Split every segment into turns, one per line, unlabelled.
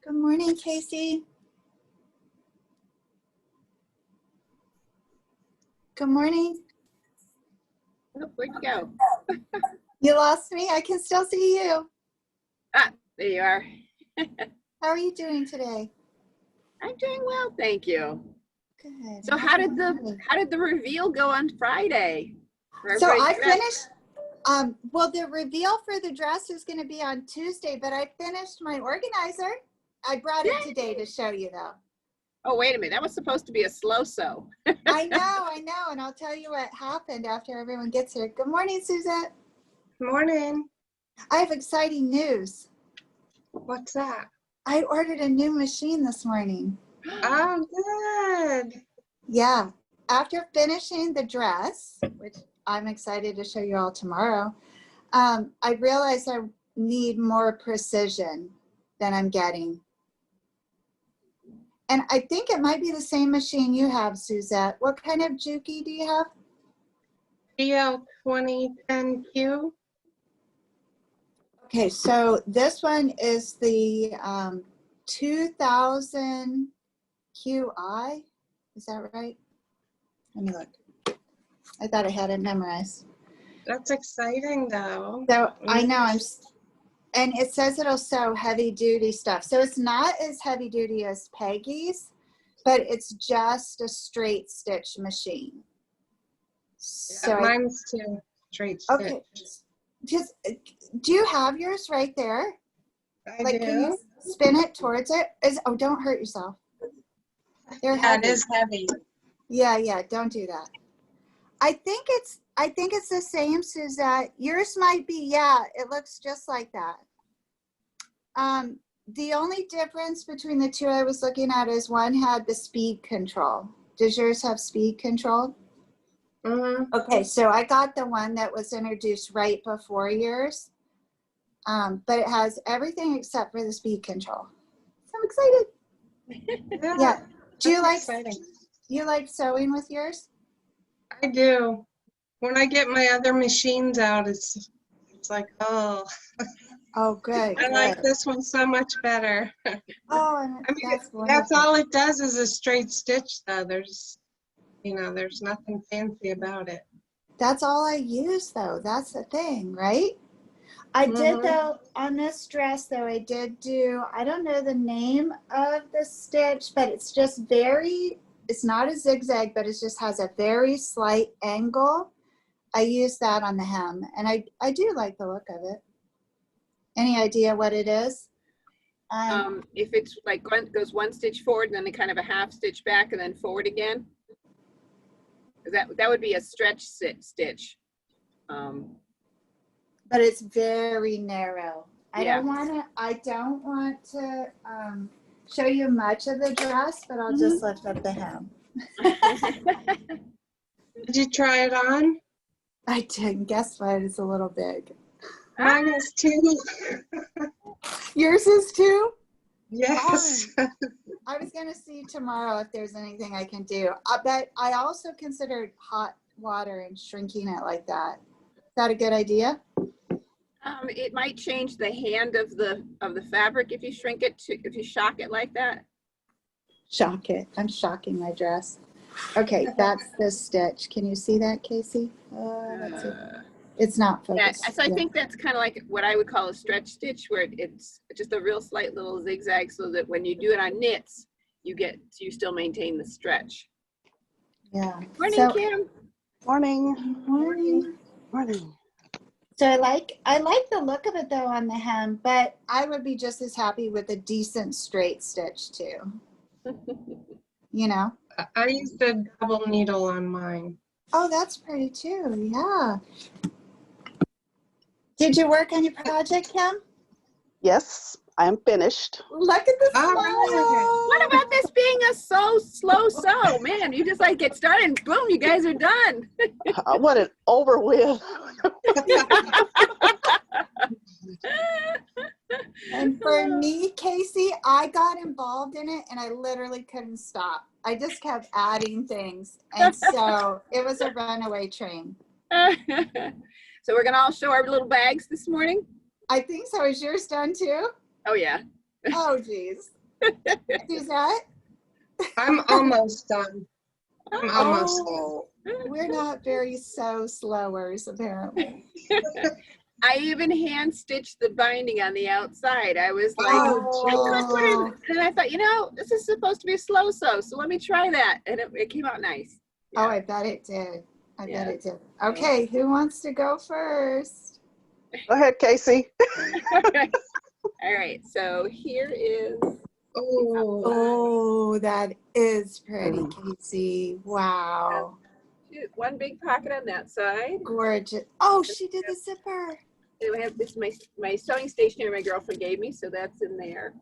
Good morning, Casey. Good morning.
Oh, where'd you go?
You lost me. I can still see you.
Ah, there you are.
How are you doing today?
I'm doing well, thank you.
Good.
So how did the reveal go on Friday?
So I finished. Well, the reveal for the dress is going to be on Tuesday, but I finished my organizer. I brought it today to show you, though.
Oh, wait a minute. That was supposed to be a slow sew.
I know, and I'll tell you what happened after everyone gets here. Good morning, Suzette.
Good morning.
I have exciting news.
What's that?
I ordered a new machine this morning.
Oh, good.
Yeah. After finishing the dress, which I'm excited to show you all tomorrow, I realized I need more precision than I'm getting. And I think it might be the same machine you have, Suzette. What kind of Juki do you have?
PL2010Q.
Okay, so this one is the 2000 QI. Is that right? Let me look. I thought I had it memorized.
That's exciting, though.
So I know and it says it'll sew heavy duty stuff. So it's not as heavy duty as Peggy's, but it's just a straight stitch machine. So
Yeah, mine's too straight stitch.
okay, just do you have yours right there?
I
Like,
do.
can you spin it towards it? Oh, don't hurt yourself. They're
Yeah,
heavy.
it is heavy.
Yeah, don't do that. I think it's the same, Suzette. Yours might be, yeah, it looks just like that. The only difference between the two I was looking at is one had the speed control. Does yours have speed control?
Mm-hmm.
Okay, so I got the one that was introduced right before yours, but it has everything except for the speed control. So I'm excited. Yeah. Do you like sewing with yours?
I do. When I get my other machines out, it's like, oh.
Oh, good.
I like this one so much better.
Oh, and
I mean,
that's wonderful.
that's all it does is a straight stitch, though. There's nothing fancy about it.
That's all I use, though. That's the thing, right? I did, though, on this dress, though, I did do, I don't know the name of the stitch, but it's just it's not a zigzag, but it just has a very slight angle. I used that on the hem, and I do like the look of it. Any idea what it is?
If it's like goes one stitch forward, and then kind of a half stitch back, and then forward again. That would be a stretch stitch.
But it's very narrow.
Yeah.
I don't want to show you much of the dress, but I'll just lift up the hem.
Did you try it on?
I did. Guess what? It's a little big.
Mine is too.
Yours is too?
Yes.
I was going to see tomorrow if there's anything I can do. But I also considered hot water and shrinking it like that. Is that a good idea?
It might change the hand of the fabric if you shrink it if you shock it like that.
Shock it. I'm shocking my dress. Okay, that's the stitch. Can you see that, Casey? Let's see. It's not focused.
Yeah, so I think that's kind of like what I would call a stretch stitch, where it's just a real slight little zigzag, so that when you do it on knits, you still maintain the stretch.
Yeah.
Morning, Kim.
Morning.
Morning.
Morning.
So I like the look of it though on the hem, but I would be just as happy with a decent straight stitch too. You know?
I used a double needle on mine.
Oh, that's pretty too. Yeah. Did you work on your project, Kim?
Yes, I am finished.
Look at the smile.
What about this being a slow sew? Man, you just like get started and boom, you guys are done.
I want it over with.
And for me, Casey, I got involved in it and I literally couldn't stop. I just kept adding things. And so it was a runaway train.
So we're gonna all show our little bags this morning?
I think so. Is yours done too?
Oh yeah.
Oh geez. Suzette?
I'm almost done. I'm almost done.
Oh, we're not very slowers, apparently.
I even hand stitched the binding on the outside. I was like,
Oh,
I could put it in, and I thought, you know, this is supposed to be a slow sew, so let me try that. And it came out nice.
Oh, I bet it did. I
Yeah.
bet it did. Okay, who wants to go first?
Go ahead, Casey.
All right, so here is,
oh,
Oh, that is pretty, Casey. Wow.
one big pocket on that side.
Gorgeous. Oh, she did the zipper.
And we have this, my sewing stationery my girlfriend gave me, so that's in there.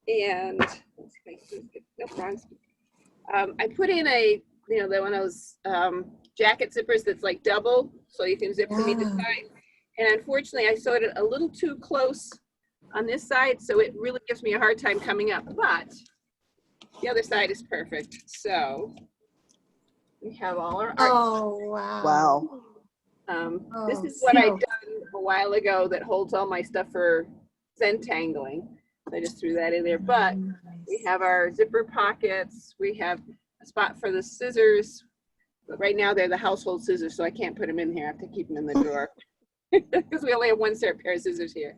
And let's see if I can get no, wrong. I put in a, you know, one of those jacket zippers that's like double, so you can zip from either
Yeah.
side. And unfortunately, I sewed it a little too close on this side, so it really gives me a hard time coming up. But the other side is perfect. So we have all our art.
Oh, wow.
Wow.
This
Oh,
is what I'd
so-
done a while ago that holds all my stuff for Zentangling. I just threw that in there. But we have our zipper pockets. We have a spot for the scissors. But right now they're the household scissors, so I can't put them in here. I have to keep them in the drawer because we only have one pair of scissors here.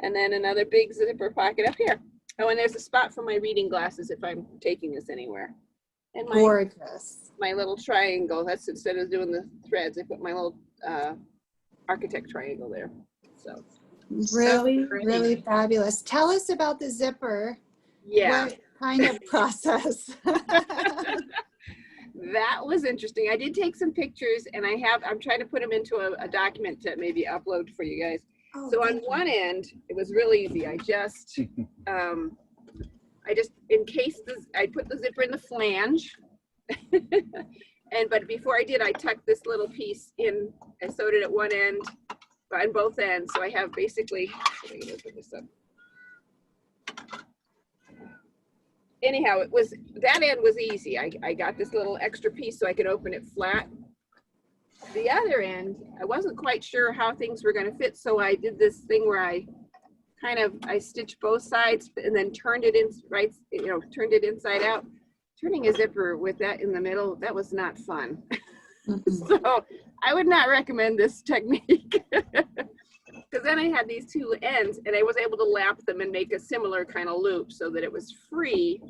And then another big zipper pocket up here. Oh, and there's a spot for my reading glasses if I'm taking this anywhere. And
Gorgeous.
my little triangle. That's instead of doing the threads, I put my little architect triangle there. So
Really,
pretty.
really fabulous. Tell us about the zipper.
yeah,
What kind of process?
that was interesting. I did take some pictures, and I'm trying to put them into a document to maybe upload for you guys.
Oh,
So on
thank you.
one end, it was really easy. I just encased I put the zipper in the flange. But before I did, I tucked this little piece in. I sewed it at one end, on both ends. So I have basically, let me open this up. Anyhow, that end was easy. I got this little extra piece so I could open it flat. The other end, I wasn't quite sure how things were going to fit, so I did this thing where I stitched both sides and then turned it turned it inside out. Turning a zipper with that in the middle, that was not fun.
Mhm.
So I would not recommend this technique. Because then I had these two ends and I was able to lap them and make a similar kind of loop so that it was free,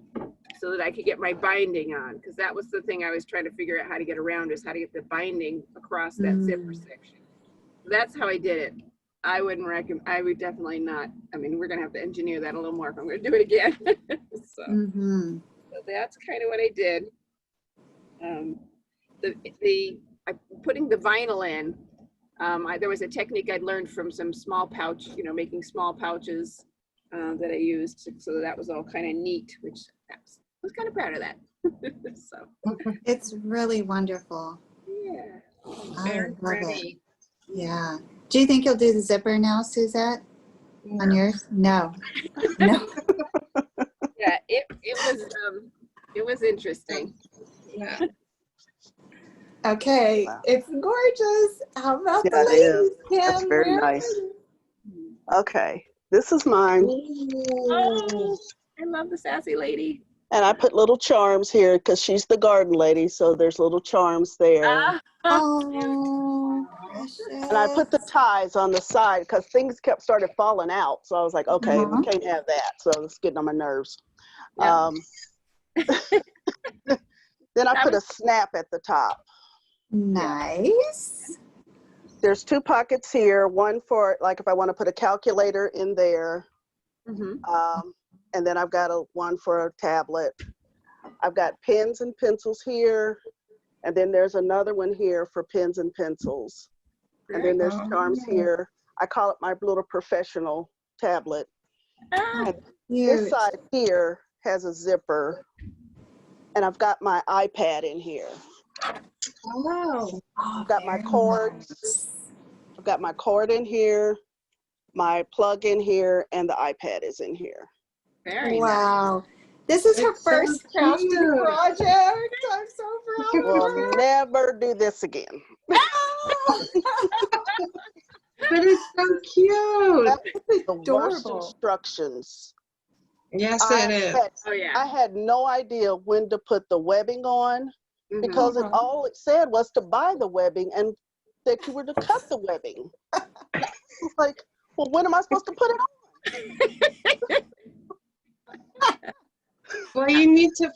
so that I could get my binding on. Because that was the thing I was trying to figure out how to get around, is how to get the binding across that zipper section. That's how I did it. I would definitely not. I mean, we're going to have to engineer that a little more if I'm going to do it again.
Mhm.
So that's kind of what I did. Putting the vinyl in, there was a technique I'd learned from some small pouch, making small pouches that I used. So that was all kind of neat, which I was kind of proud of that. So,
It's really wonderful.
yeah.
I
very
love it.
pretty.
Yeah. Do you think you'll do the zipper now, Suzette? On yours? No. No.
Yeah, it was interesting.
Yeah.
Okay.
Wow.
It's gorgeous. How about
Yeah,
the
it is.
ladies?
That's
Kim,
very
where are
nice.
you?
Okay, this is mine.
Oh, I love the sassy lady.
And I put little charms here because she's the garden lady, so there's little charms there.
Oh, precious.
And I put the ties on the side because things started falling out. So I was like, okay,
Uh-huh.
we can't have that. So it's getting on my nerves.
Yeah.
Then I put a snap at the top.
Nice.
There's two pockets here, one for like if I want to put a calculator in there.
Mhm.
And then I've got one for a tablet. I've got pens and pencils here. And then there's another one here for pens and pencils. And then there's charms here. I call it my little professional tablet.
Ah,
And
Huge.
this side here has a zipper. And I've got my iPad in here.
Oh,
I've got my
very
cords.
nice.
I've got my cord in here, my plug in here, and the iPad is in here.
very nice.
Wow. This is her
It's so
first crafting
cute.
project. I'm so proud of
We'll
her.
never do this again.
but it's so cute.
That's the worst
Adorable.
instructions.
Yes,
I
it is.
had,
Oh,
I
yeah.
had no idea when to put the webbing on
Mhm.
because all it said was to buy the webbing and that you were to cut the webbing. It's like, well, when am I supposed to put it on?
Well, you need to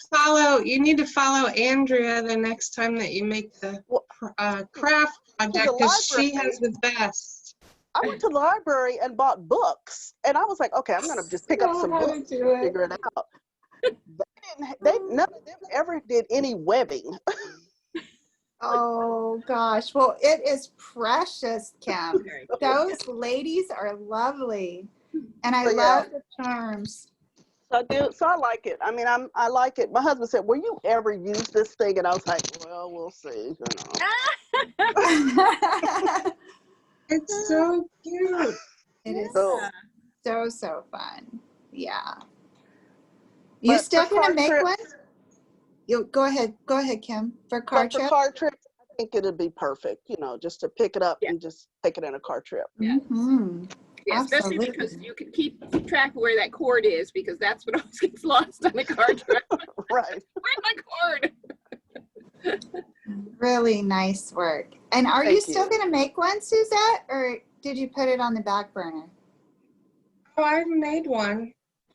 follow Andrea the next time that you make the craft project, because she
library.
has the best.
I went to the library and bought books, and I was like, okay, I'm gonna just pick up some
Know how to
books
do
and
it.
figure it out. None of them ever did any webbing.
Oh gosh. Well, it is precious, Kim.
Very
Those ladies are lovely. And I
So, yeah.
love the charms.
So I like it. I mean, I like it. My husband said, "Will you ever use this thing?" And I was like, "Well, we'll see."
It's so cute.
It is
So,
so fun. Yeah. You
but
still
for
gonna
car
make
trips,
one? You go ahead, Kim. For car
but for
trip?
car trips, I think it'd be perfect. Just to pick it up
Yeah.
and just take it in a car trip.
Yeah.
Mm-hmm.
Yeah, especially
Absolutely.
because you can keep track of where that cord is, because that's what always gets lost on the car trip.
Right.
Where's my cord?
Really nice work. And are you
Thank
still
you.
gonna make one, Suzette, or did you put it on the back burner?
Oh, I've made one.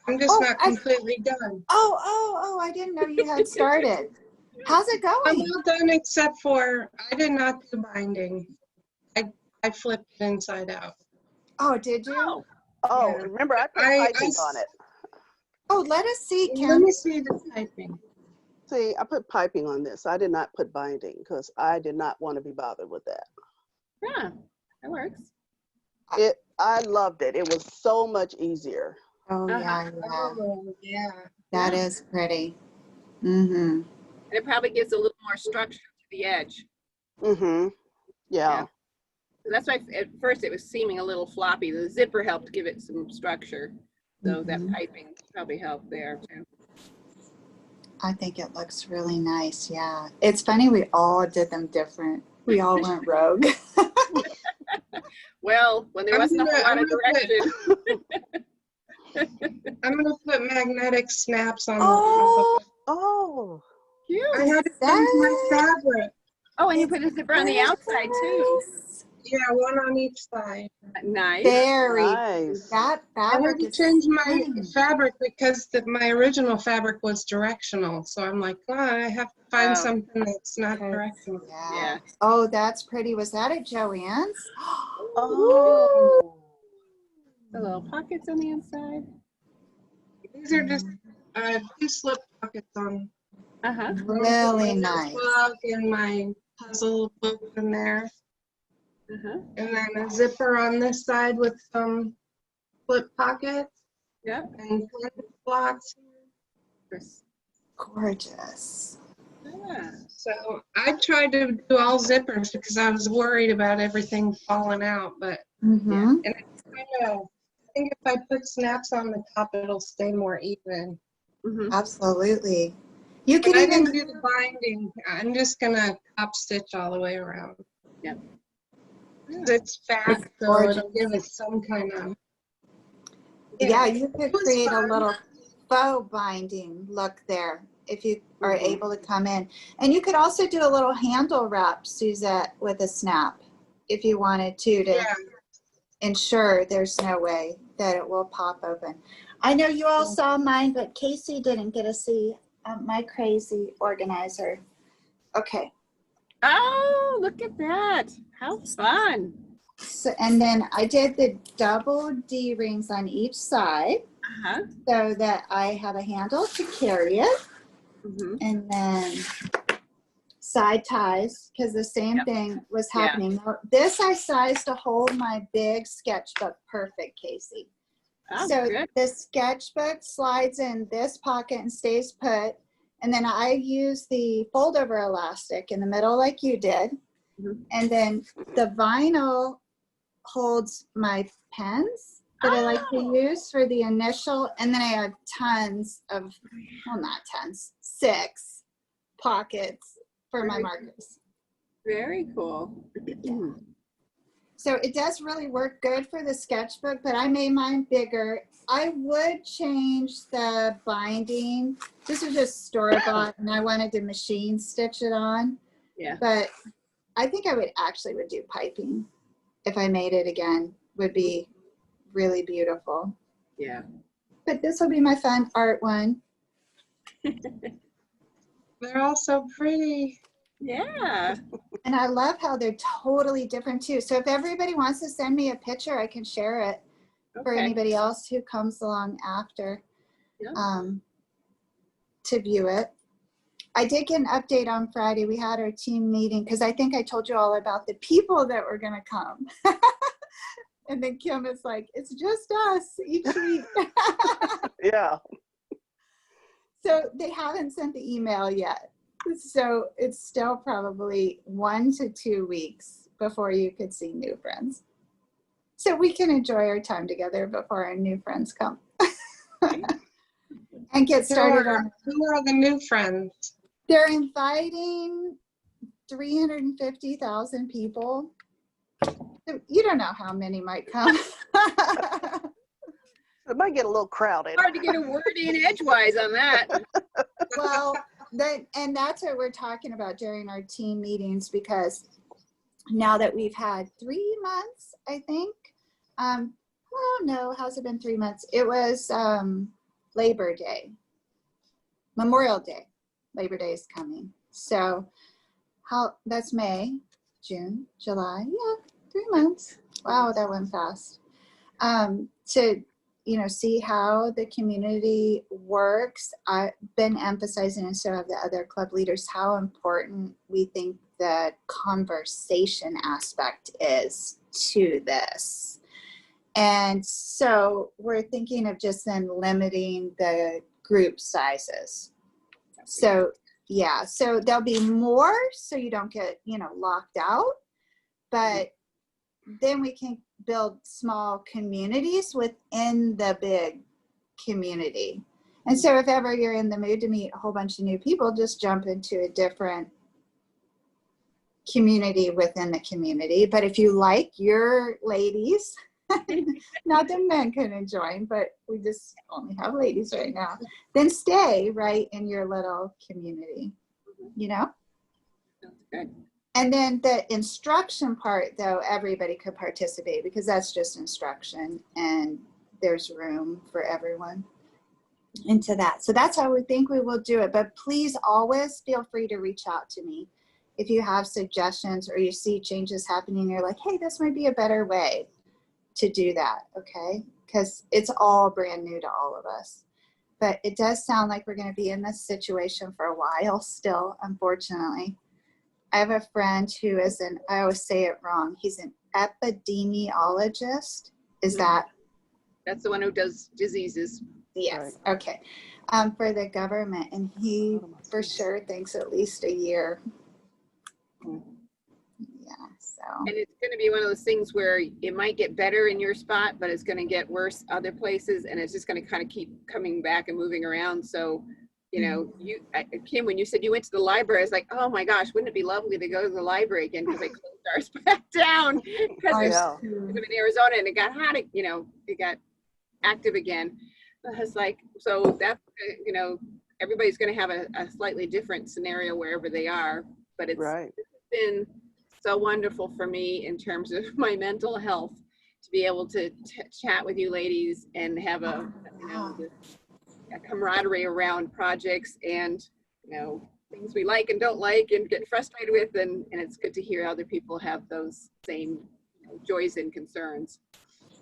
I'm just not completely done.
Oh, I didn't know you had started. How's it
I'm
going?
all done except for I did not do binding. I flipped it inside out.
Oh, did you?
Oh,
Oh,
Yeah.
remember I put
I
piping on it.
Oh, let us see,
Let
Kim.
me see the typing.
See, I put piping on this. I did not put binding because I did not want to be bothered with that.
yeah, that works.
I loved it. It was so much easier.
Oh,
Uh-huh.
yeah.
Oh, yeah.
That
Yeah.
is pretty. Mm-hmm.
And it probably gives a little more structure to the edge.
Mm-hmm. Yeah.
So that's why at first it was seeming a little floppy. The zipper helped give it some structure. So that
Mhm.
piping probably helped there too.
I think it looks really nice. Yeah. It's funny. We all did them different. We all went rogue.
Well, when there
I'm
wasn't a whole lot of direction.
I'm gonna put magnetic snaps on
Oh,
the top
Oh.
Cute.
of it. I had to change my fabric.
Oh, and you put a zipper on the outside too.
Yeah, one on each side.
Nice.
Very.
Nice.
That
I had
fabric
to
is
change my
stunning.
fabric because my original fabric was directional. So I'm like, oh, I have to find
Oh.
something that's not directional.
Yeah.
Oh, that's pretty. Was that at Joann's?
Oh.
The little pockets on the inside.
These are just 2 slip pockets on
Uh-huh.
Really
my
nice.
book and my puzzle book in there.
Uh-huh.
And then a zipper on this side with some flip pockets
Yep.
and slots.
Gorgeous.
Yeah.
So I tried to do all zippers because I was worried about everything falling out, but
Mm-hmm.
I think if I put snaps on the top, it'll stay more even.
Mm-hmm.
Absolutely. You
But
could
I
even
didn't do the binding. I'm just gonna top stitch all the way around.
Yep.
'Cause it's fat,
It's
so
gorgeous.
it'll give it some kind of.
Yeah, you could
It was
create a
fun.
little faux binding look there if you are
Mhm.
able to come in. And you could also do a little handle wrap, Suzette, with a snap if you wanted to
Yeah.
ensure there's no way that it will pop open. I know you all saw mine, but Casey didn't get to see my crazy organizer. Okay.
Oh, look at that. How fun.
So, and then I did the double D rings on each side
Uh-huh.
so that I have a handle to carry it.
Mm-hmm.
And then side ties, because the same
Yep.
thing was
Yeah.
happening. This I sized to hold my big sketchbook perfect, Casey.
Oh,
So
good.
the sketchbook slides in this pocket and stays put. And then I use the fold over elastic in the middle like you did.
Mhm.
And then the vinyl holds my pens that I like to
Oh.
use for the initial. And then I have tons of, well, not tons, 6 pockets for my markers.
Very cool.
So it does really work good for the sketchbook, but I made mine bigger. I would change the binding. This was just store-bought and I wanted to machine stitch it on.
Yeah.
But I think I would do piping if I made it again. Would be really beautiful.
Yeah.
But this will be my fun art one.
They're all so pretty.
Yeah.
And I love how they're totally different too. So if everybody wants to send me a picture, I can share it for
Okay.
anybody else who comes along after
Yeah.
to view it. I did get an update on Friday. We had our team meeting because I think I told you all about the people that were going to come. And then Kim is like, it's just us each week.
Yeah.
So they haven't sent the email yet. So it's still probably 1 to 2 weeks before you could see new friends. So we can enjoy our time together before our new friends come. And get started on.
Who are the new friends?
They're inviting 350,000 people. So you don't know how many might come.
It might get a little crowded.
Hard to get a word in edgewise on that.
Well, and that's what we're talking about during our team meetings, because now that we've had 3 months, I think. Well, no, has it been 3 months? It was Labor Day, Memorial Day. Labor Day is coming. So that's May, June, July. Yeah, 3 months. Wow, that went fast. To see how the community works. I've been emphasizing, and so have the other club leaders, how important we think the conversation aspect is to this. And so we're thinking of just then limiting the group sizes. So yeah, so there'll be more so you don't get, locked out, but then we can build small communities within the big community. And so if ever you're in the mood to meet a whole bunch of new people, just jump into a different community within the community. But if you like your ladies, not that men couldn't join, but we just only have ladies right now, then stay right in your little community,
Sounds good.
And then the instruction part, though, everybody could participate because that's just instruction and there's room for everyone into that. So that's how we think we will do it. But please always feel free to reach out to me if you have suggestions or you see changes happening. You're like, hey, this might be a better way to do that, okay? Because it's all brand new to all of us. But it does sound like we're going to be in this situation for a while still, unfortunately. I have a friend who is I always say it wrong, he's an epidemiologist. Is that?
That's the one who does diseases.
Yes, okay. For the government, and he for sure thinks at least a year. Yeah, so.
And it's going to be one of those things where it might get better in your spot, but it's going to get worse other places, and it's just going to kind of keep coming back and moving around. So, Kim, when you said you went to the library, I was like, oh my gosh, wouldn't it be lovely to go to the library again, because they closed ours back down because I'm in Arizona and it got hot, it got active again. I was like, so that, everybody's going to have a slightly different scenario wherever they are, but it's been so wonderful for me in terms of my mental health to be able to chat with you ladies and have a camaraderie around projects and things we like and don't like and get frustrated with, and it's good to hear other people have those same joys and concerns.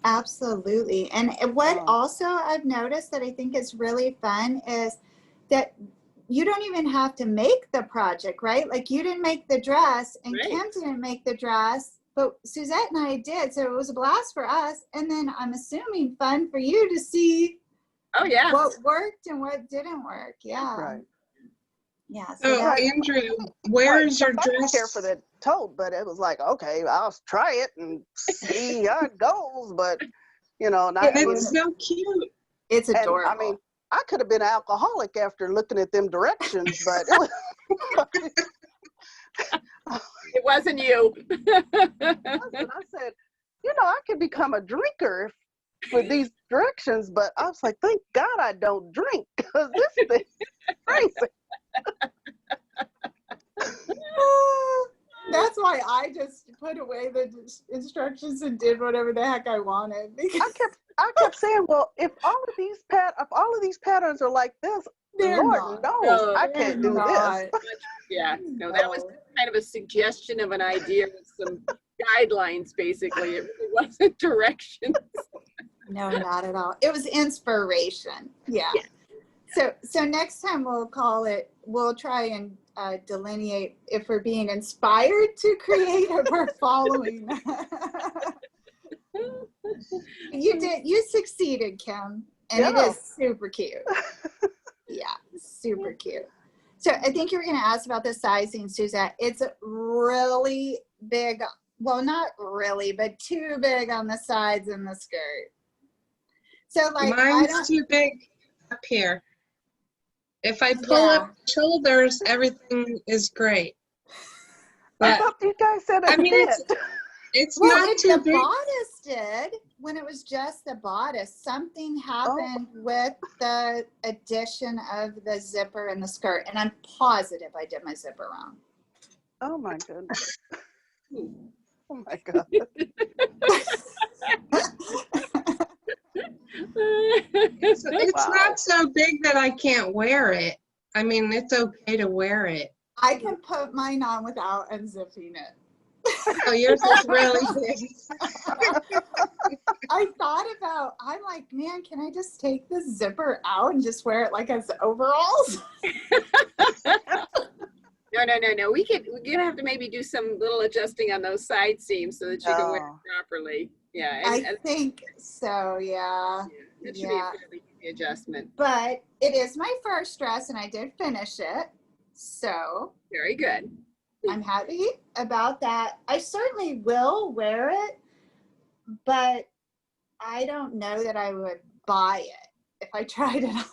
Absolutely. And what also I've noticed that I think is really fun is that you don't even have to make the project, right? Like you didn't make the dress and Kim didn't make the dress, but Suzette and I did. So it was a blast for us. And then I'm assuming fun for you to see what worked and what didn't work. Yeah.
Right.
Yeah.
So Andrew, where's your dress?
I care for the tote, but it was like, okay, I'll try it and see how it goes. But
it's so cute.
It's adorable.
I mean, I could have been an alcoholic after looking at them directions, but it was.
It wasn't you.
I said, I could become a drinker with these directions, but I was like, thank God I don't drink because this thing is crazy.
That's why I just put away the instructions and did whatever the heck I wanted.
I kept saying, well, if all of these patterns are like this,
They're
Lord
not.
knows
No,
I
They're
can't do
not.
this.
Yeah, no, that was
No.
kind of a suggestion of an idea with some guidelines, basically. It really wasn't directions.
No, not at all. It was inspiration. Yeah.
Yeah.
So next time we'll try and delineate if we're being inspired to create or we're following. You succeeded, Kim, and it
Yeah.
is super cute. Yeah, super cute. So I think you were going to ask about the sizing, Suzette. It's really big. Well, not really, but too big on the sides and the skirt. So like,
Mine's too big up here. If I pull up the shoulders, everything is great.
I
But
thought you guys said
I
it
mean,
fit.
it's
well,
not
if
too
the
big.
bodice did, when it was just the bodice, something happened with the addition of the zipper and the skirt. And I'm positive I did my zipper wrong.
Oh my goodness. Oh my God.
It's
Wow.
not so big that I can't wear it. I mean, it's okay to wear it.
I can put mine on without unzipping it.
Oh, yours is really big.
I'm like, man, can I just take the zipper out and just wear it like as overalls?
No. We're gonna have to maybe do some little adjusting on those side seams so that you can wear it properly. Yeah,
I think so, yeah.
It should be a fairly easy adjustment.
But it is my first dress and I did finish it. So
Very good.
I'm happy about that. I certainly will wear it, but I don't know that I would buy it if I tried it on.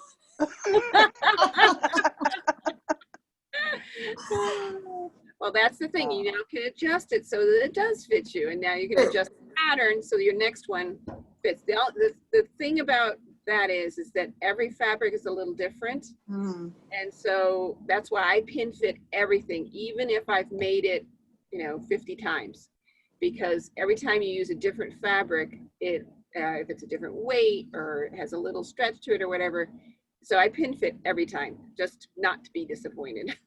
Well, that's the thing. You now can adjust it so that it does fit you, and now you can adjust the pattern so your next one fits. The thing about that is that every fabric is a little different, and so that's why I pin fit everything, even if I've made it, 50 times, because every time you use a different fabric, if it's a different weight or it has a little stretch to it or whatever, so I pin fit every time, just not to be disappointed.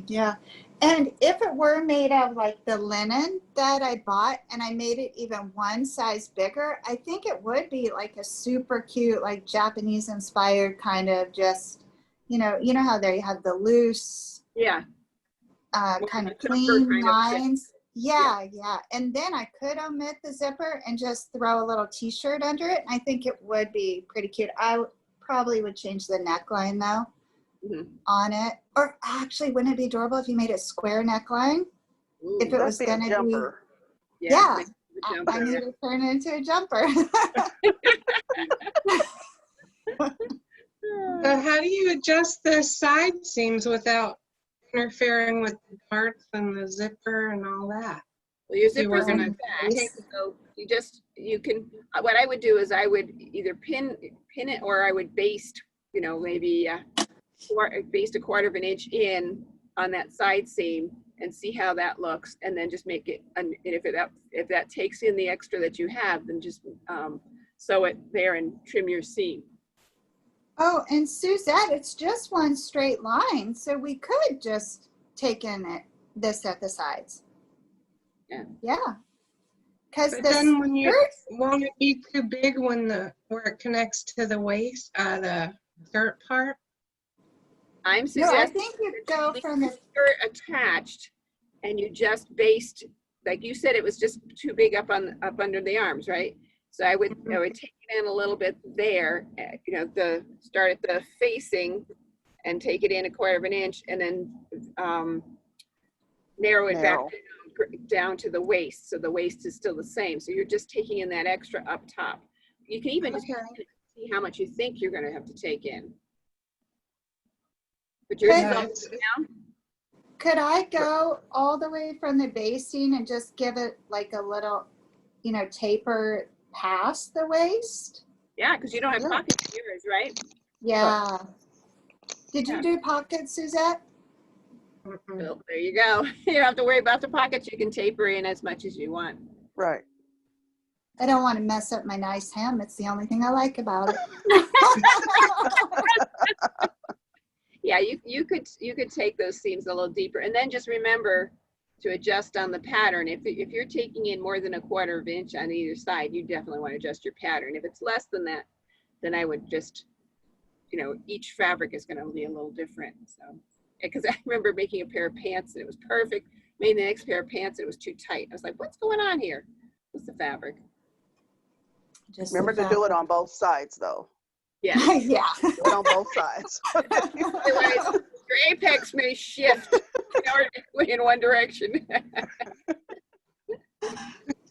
Yeah. And if it were made of like the linen that I bought and I made it even one size bigger, I think it would be like a super cute, like Japanese inspired kind of just, you know how they have the loose, kind of clean lines. Yeah. And then I could omit the zipper and just throw a little t-shirt under it. I think it would be pretty cute. I probably would change the neckline though. On it, or actually, wouldn't it be adorable if you made a square neckline? If it was going to be, I need to turn it into a jumper.
So how do you adjust the side seams without interfering with the darts and the zipper and all that?
Well, your zipper's in the back, so you can. What I would do is I would either pin it, or I would baste, maybe baste a 1/4 of an inch in on that side seam and see how that looks, and then just make it. And if that takes in the extra that you have, then just sew it there and trim your seam.
Oh, and Suzette, it's just one straight line, so we could just take in this at the sides. Yeah. Because
then won't it be too big where it connects to the waist, the skirt part?
I'm suggesting
I think you go from the
skirt attached, and you just baste, like you said, it was just too big up under the arms, right? So I would take it in a little bit there, start at the facing, and take it in a 1/4 of an inch, and then narrow it back down to the waist, so the waist is still the same. So you're just taking in that extra up top. You can even just see how much you think you're going to have to take in. But you're down.
Could I go all the way from the basting and just give it like a little you know, taper past the waist.
Yeah, because you don't have
Yeah.
pockets in yours, right?
Yeah. Did
Yeah.
you do pockets, Suzette?
Mm-mm.
Well, there you go. You don't have to worry about the pockets. You can taper in as much as you want.
Right.
I don't want to mess up my nice hem. It's the only thing I like about it.
Yeah, you could take those seams a little deeper, and then just remember to adjust on the pattern. If you're taking in more than 1/4 inch on either side, you definitely want to adjust your pattern. If it's less than that, then I would just, you know, each fabric is going to be a little different. So, because I remember making a pair of pants and it was perfect. Made the next pair of pants and it was too tight. I was like, what's going on here? What's the fabric?
Just
Remember to do it on both sides, though.
Yeah.
Yeah.
Do it on both sides.
Otherwise, your apex may shift in one direction.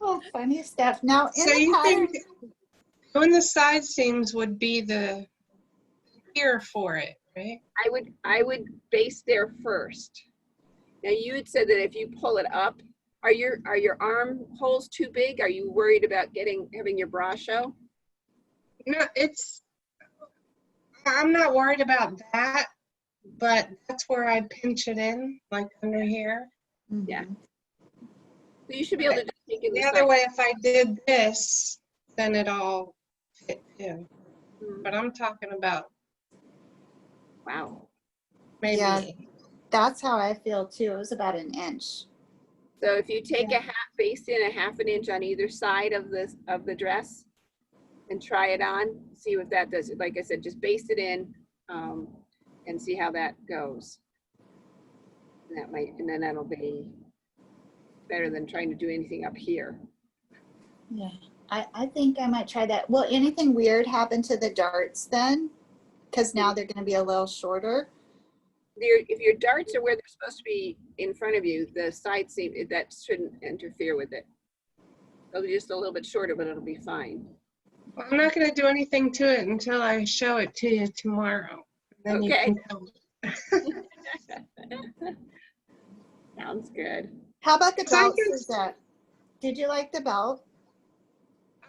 Oh, funny stuff. Now, in
So
the
you
pattern,
think doing the side seams would be the here for it, right?
I would base there first. Now you had said that if you pull it up, are your armholes too big? Are you worried about having your bra show?
No, I'm not worried about that, but that's where I pinch it in, like under here.
Yeah. So you should be able to just take in
The
the
other
side.
way, if I did this, then it all fit too. But I'm talking about
Wow.
maybe.
Yeah. That's how I feel too. It was about 1 inch.
So if you take base in 1/2 inch on either side of the dress and try it on, see what that does. Like I said, just base it in and see how that goes. And then that'll be better than trying to do anything up here.
Yeah. I think I might try that. Will anything weird happen to the darts then? Because now they're going to be a little shorter.
If your darts are where they're supposed to be in front of you, the side seam, that shouldn't interfere with it. They'll be just a little bit shorter, but it'll be fine.
Well, I'm not going to do anything to it until I show it to you tomorrow. Then
Okay.
You can tell.
Sounds good.
How about the
So I
belt,
can-
Suzette? Did you like the belt?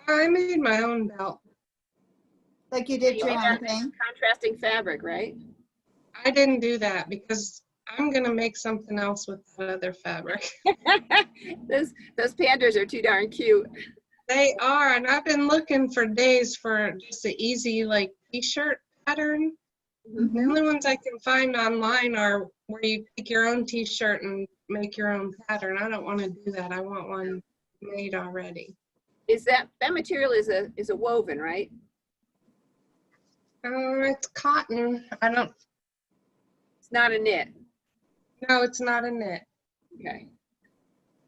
I made my own belt.
Like you did
You
your
made
own
that
thing?
contrasting fabric, right?
I didn't do that because I'm going to make something else with the other fabric.
Those pandas are too darn cute.
They are, and I've been looking for days for just an easy like t-shirt pattern.
Mhm.
The only ones I can find online are where you take your own t-shirt and make your own pattern. I don't want to do that. I want one made already.
Is that material is a woven, right?
It's cotton.
It's not a knit.
No, it's not a knit.
Okay.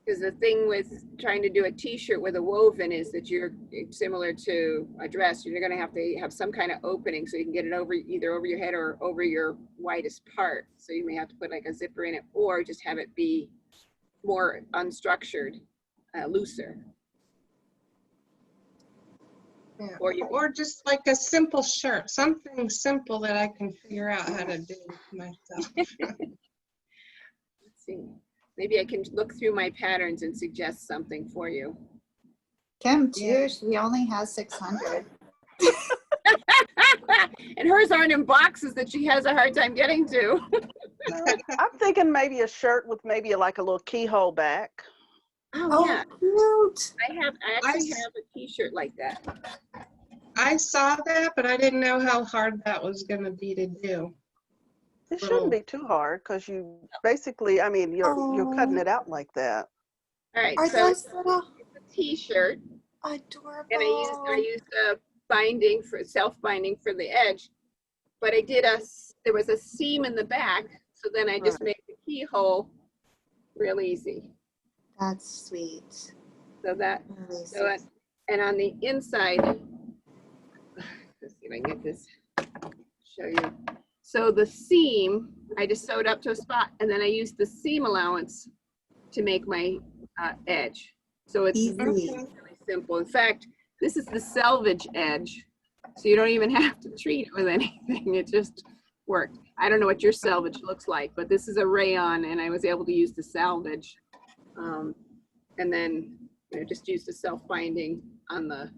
Because the thing with trying to do a t-shirt with a woven is that you're similar to a dress. You're going to have some kind of opening so you can get it over either over your head or over your widest part. So you may have to put like a zipper in it or just have it be more unstructured, looser.
Yeah.
Or
just like a simple shirt, something simple that I can figure out how to do myself.
Let's see. Maybe I can look through my patterns and suggest something for you.
Kim too.
Yeah.
She only has 600.
And hers aren't in boxes that she has a hard time getting to.
I'm thinking maybe a shirt with maybe like a little keyhole back.
Oh, yeah.
Cute.
I actually have a t-shirt like that.
I saw that, but I didn't know how hard that was going to be to do.
It shouldn't be too hard because you basically, I mean, you're cutting it out like that.
All right,
Are
so
those little
it's a t-shirt,
adorable?
and I used a binding for self-binding for the edge, but there was a seam in the back, so then I just made the keyhole real easy.
That's sweet.
So that,
Really
so it, and on the inside, let's see if I can get this, show you. So the seam, I just sewed up to a spot, and then I used the seam allowance to make my edge. So it's
Easy.
really simple. In fact, this is the selvage edge, so you don't even have to treat it with anything. It just worked. I don't know what your selvage looks like, but this is a rayon, and I was able to use the selvage. And then just used a self-binding on the,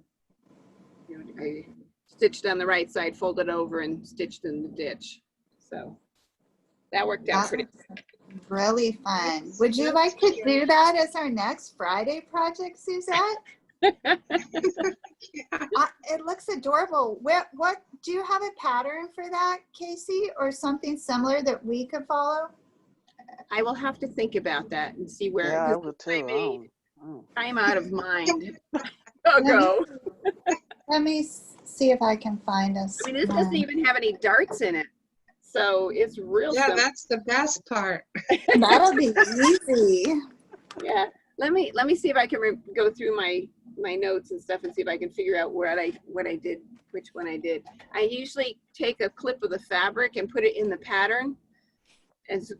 I stitched on the right side, folded over and stitched in the ditch. So that worked out pretty
Really fun. Would you like to do that as our next Friday project, Suzette? It looks adorable. What do you have a pattern for that, Casey, or something similar that we could follow?
I will have to think about that and see where.
Yeah, I
'cause
would
I
too.
made,
Oh.
I'm out of mind. Go.
Let me see if I can find us.
I mean, this doesn't even have any darts in it. So it's real
Yeah,
simple.
that's the best part.
That'll be easy.
Yeah. Let me see if I can go through my notes and stuff and see if I can figure out what I did, which one I did. I usually take a clip of the fabric and put it in the pattern.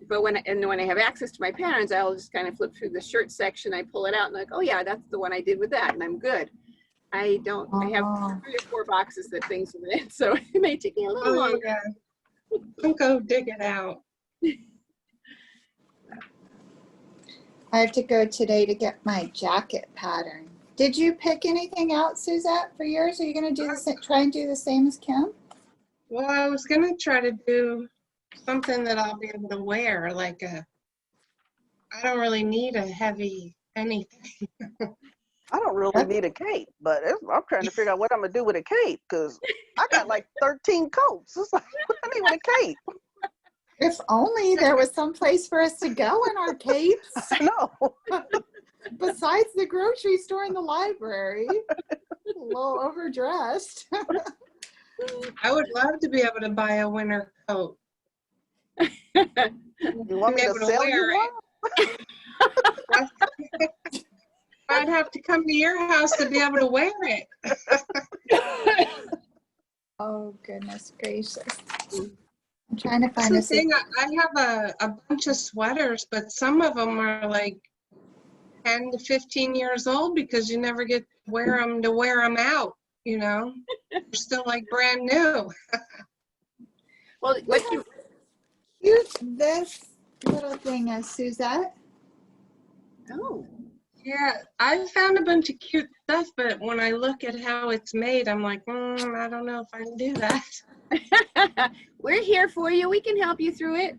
But when I have access to my patterns, I'll just kind of flip through the shirt section. I pull it out and like, oh yeah, that's the one I did with that, and I'm good. I have 3 or 4 boxes that things are in, so it may take me a little longer.
Yeah. Don't go dig it out.
I have to go today to get my jacket pattern. Did you pick anything out, Suzette, for yours? Are you going to do try and do the same as Kim?
Well, I was gonna try to do something that I'll be able to wear, I don't really need a heavy anything.
I don't really need a cape, but I'm trying to figure out what I'm gonna do with a cape because I got like 13 coats. It's like, what do I need with a cape?
If only there was some place for us to go in our capes
No.
besides the grocery store and the library. A little overdressed.
I would love to be able to buy a winter coat.
You want me
Be
to
able to
sell
wear
you
it.
one?
I'd have to come to your house to be able to wear it.
Oh, goodness gracious. I'm trying to
That's
find
the
a
thing, I have a bunch of sweaters, but some of them are like 10 to 15 years old because you never get to wear them out, They're still like brand new.
Well, what you
cute this little thing is, Suzette.
oh.
Yeah, I found a bunch of cute stuff, but when I look at how it's made, I'm like, I don't know if I can do that.
We're here for you. We can help you through it.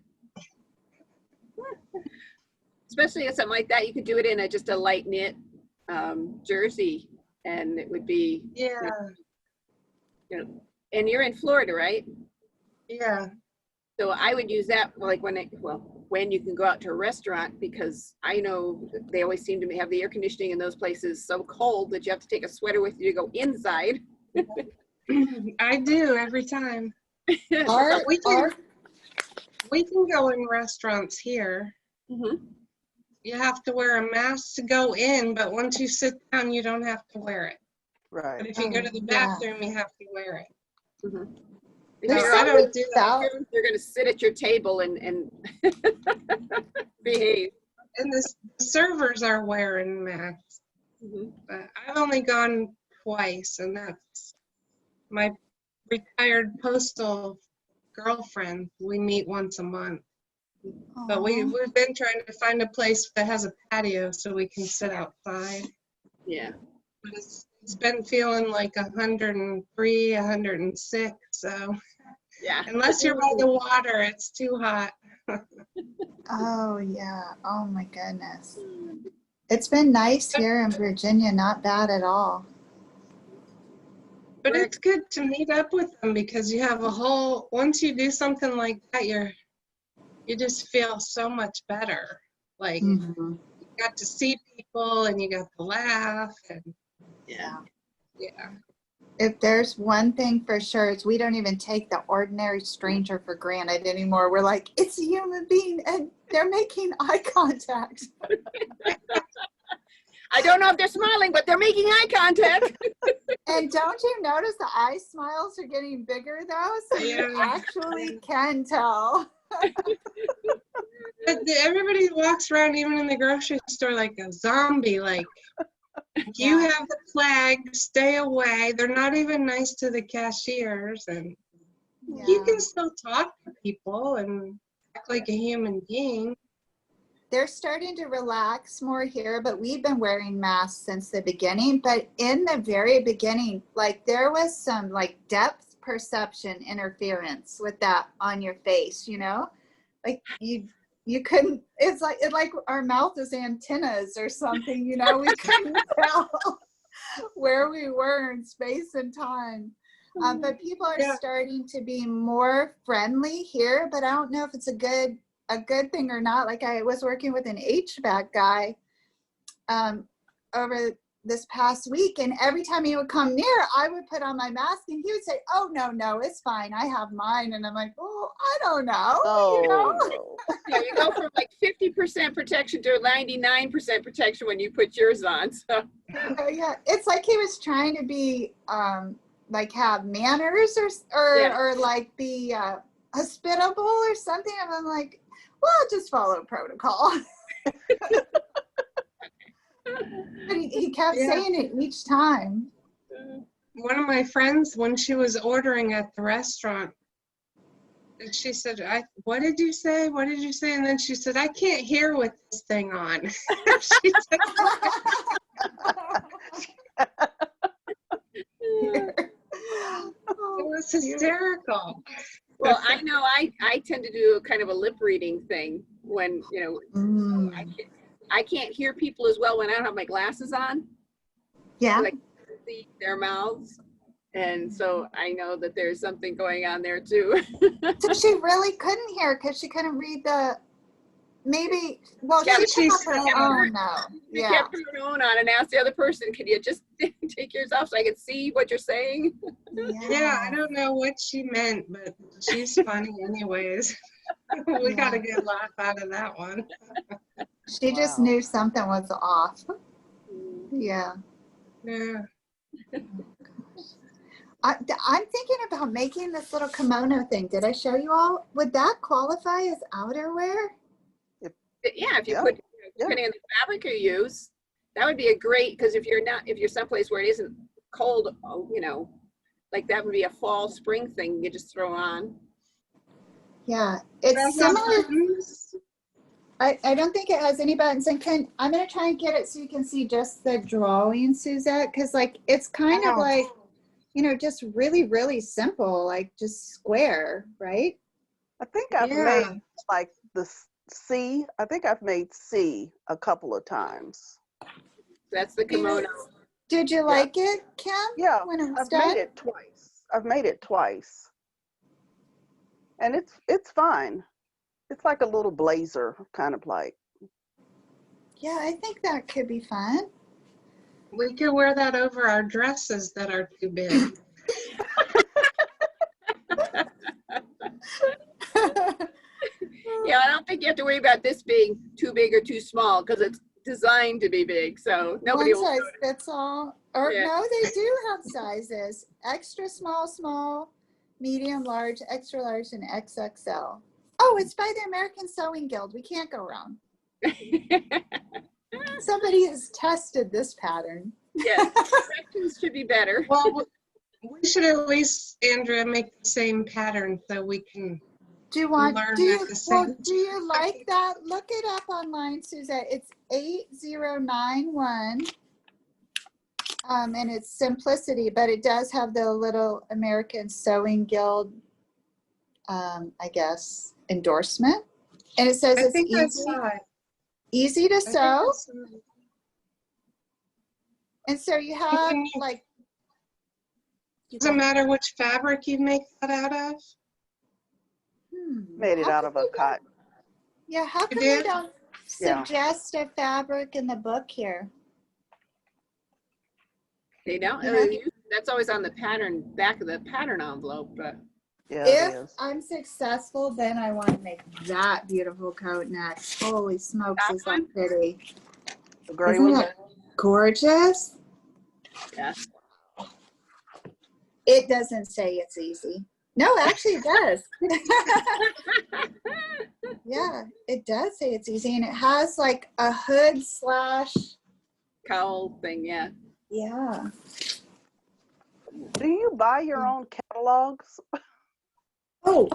Especially with something like that, you could do it in just a light knit jersey, and it would be,
Yeah,
and you're in Florida, right?
yeah.
So I would use that like when you can go out to a restaurant, because I know they always seem to have the air conditioning in those places so cold that you have to take a sweater with you to go inside.
I do every time.
Our,
We can go in restaurants here.
Mhm.
You have to wear a mask to go in, but once you sit down, you don't have to wear it. But
Right.
if you go to the bathroom, you have to wear it.
Mhm.
there's
So I
something
don't do that.
about
You're going to sit at your table and behave.
And the servers are wearing masks.
Mhm.
But I've only gone twice, and that's my retired postal girlfriend. We meet once a month. But we've been trying to find a place that has a patio so we can sit outside.
Yeah.
But it's been feeling like 103, 106. So
Yeah.
unless you're by the water, it's too hot.
Oh, yeah. Oh, my goodness. It's been nice here in Virginia. Not bad at all.
But it's good to meet up with them because you have once you do something like that, you just feel so much better. Like
Mhm.
you got to see people and you got to laugh and
Yeah.
yeah.
If there's one thing for sure, is we don't even take the ordinary stranger for granted anymore. We're like, it's a human being and they're making eye contact.
I don't know if they're smiling, but they're making eye contact.
And don't you notice the eye smiles are getting bigger though? So you
Yeah.
actually can tell.
But everybody walks around, even in the grocery store, like a zombie. Like you
Yeah.
have the flag, stay away. They're not even nice to the cashiers, and you
Yeah.
can still talk to people and act like a human being.
they're starting to relax more here, but we've been wearing masks since the beginning. But in the very beginning, like there was some like depth perception interference with that on your face, you know? Like you couldn't, it's like our mouth is antennas or something, you know? We couldn't tell where we were in space and time. But people are starting to be more friendly here, but I don't know if it's a good thing or not. Like I was working with an HVAC guy over this past week, and every time he would come near, I would put on my mask and he would say, "Oh, no, it's fine. I have mine." And I'm like, "Oh, I don't know."
Oh,
You know?
no.
Yeah, you go from like 50% protection to 99% protection when you put yours on. So
Yeah, it's like he was trying to be like have manners or like be hospitable or something. And I'm like, well, just follow protocol. But he kept saying it each time.
One of my friends, when she was ordering at the restaurant, she said, what did you say? What did you say? And then she said, I can't hear with this thing on. She said, it was hysterical.
well, I know I tend to do kind of a lip reading thing when, you know, I can't hear people as well when I don't have my glasses on.
Yeah.
Like see their mouths. And so I know that there's something going on there too.
So she really couldn't hear because she couldn't read the, maybe, well,
Yeah,
she
but
put her own though.
She
Yeah.
kept her own on and asked the other person, can you just take yours off so I can see what you're saying?
Yeah, I don't know what she meant, but she's funny anyways. We got a good laugh out of that one.
She just knew something was off. Yeah.
Yeah.
I'm thinking about making this little kimono thing. Did I show you all? Would that qualify as outerwear?
Yeah, if you put, depending on the fabric you use, that would be a great, because if you're someplace where it isn't cold, you know, like that would be a fall spring thing you just throw on.
Yeah, it's similar. I don't think it has any buttons. And I'm going to try and get it so you can see just the drawing, Suzette, because like it's kind of like, you know, just really, really simple, like just square, right?
I think I've made like the C. I think I've made C a couple of times.
That's the kimono.
Did you like it, Kim?
Yeah,
when it was
I've
done?
made it twice. I've made it twice. And it's fine. It's like a little blazer, kind of like.
Yeah, I think that could be fun.
We could wear that over our dresses that are too big.
Yeah, I don't think you have to worry about this being too big or too small because it's designed to be big. So nobody will.
One size fits all. Or no, they do have sizes. Extra small, small, medium, large, extra large, and XXL. Oh, it's by the American Sewing Guild. We can't go wrong. Somebody has tested this pattern.
Yes, directions should be better.
Well, we should at least, Andrea, make the same pattern so we can learn at the same time.
Do you like that? Look it up online, Suzette. It's 8091. And it's simplicity, but it does have the little American Sewing Guild, I guess, endorsement. And it says it's easy to sew. And so you have like.
Doesn't matter which fabric you make that out of?
Made it out of a cotton.
Yeah, how come they don't suggest a fabric in the book here?
They don't. That's always on the pattern, back of the pattern envelope. But
if I'm successful, then I want to make that beautiful coat next. Holy smokes, is that pretty? Isn't it gorgeous?
Yes.
It doesn't say it's easy. No, actually it does. Yeah, it does say it's easy. And it has like a hood /
cowl thing, yeah.
Yeah.
Do you buy your own catalogs?
Oh,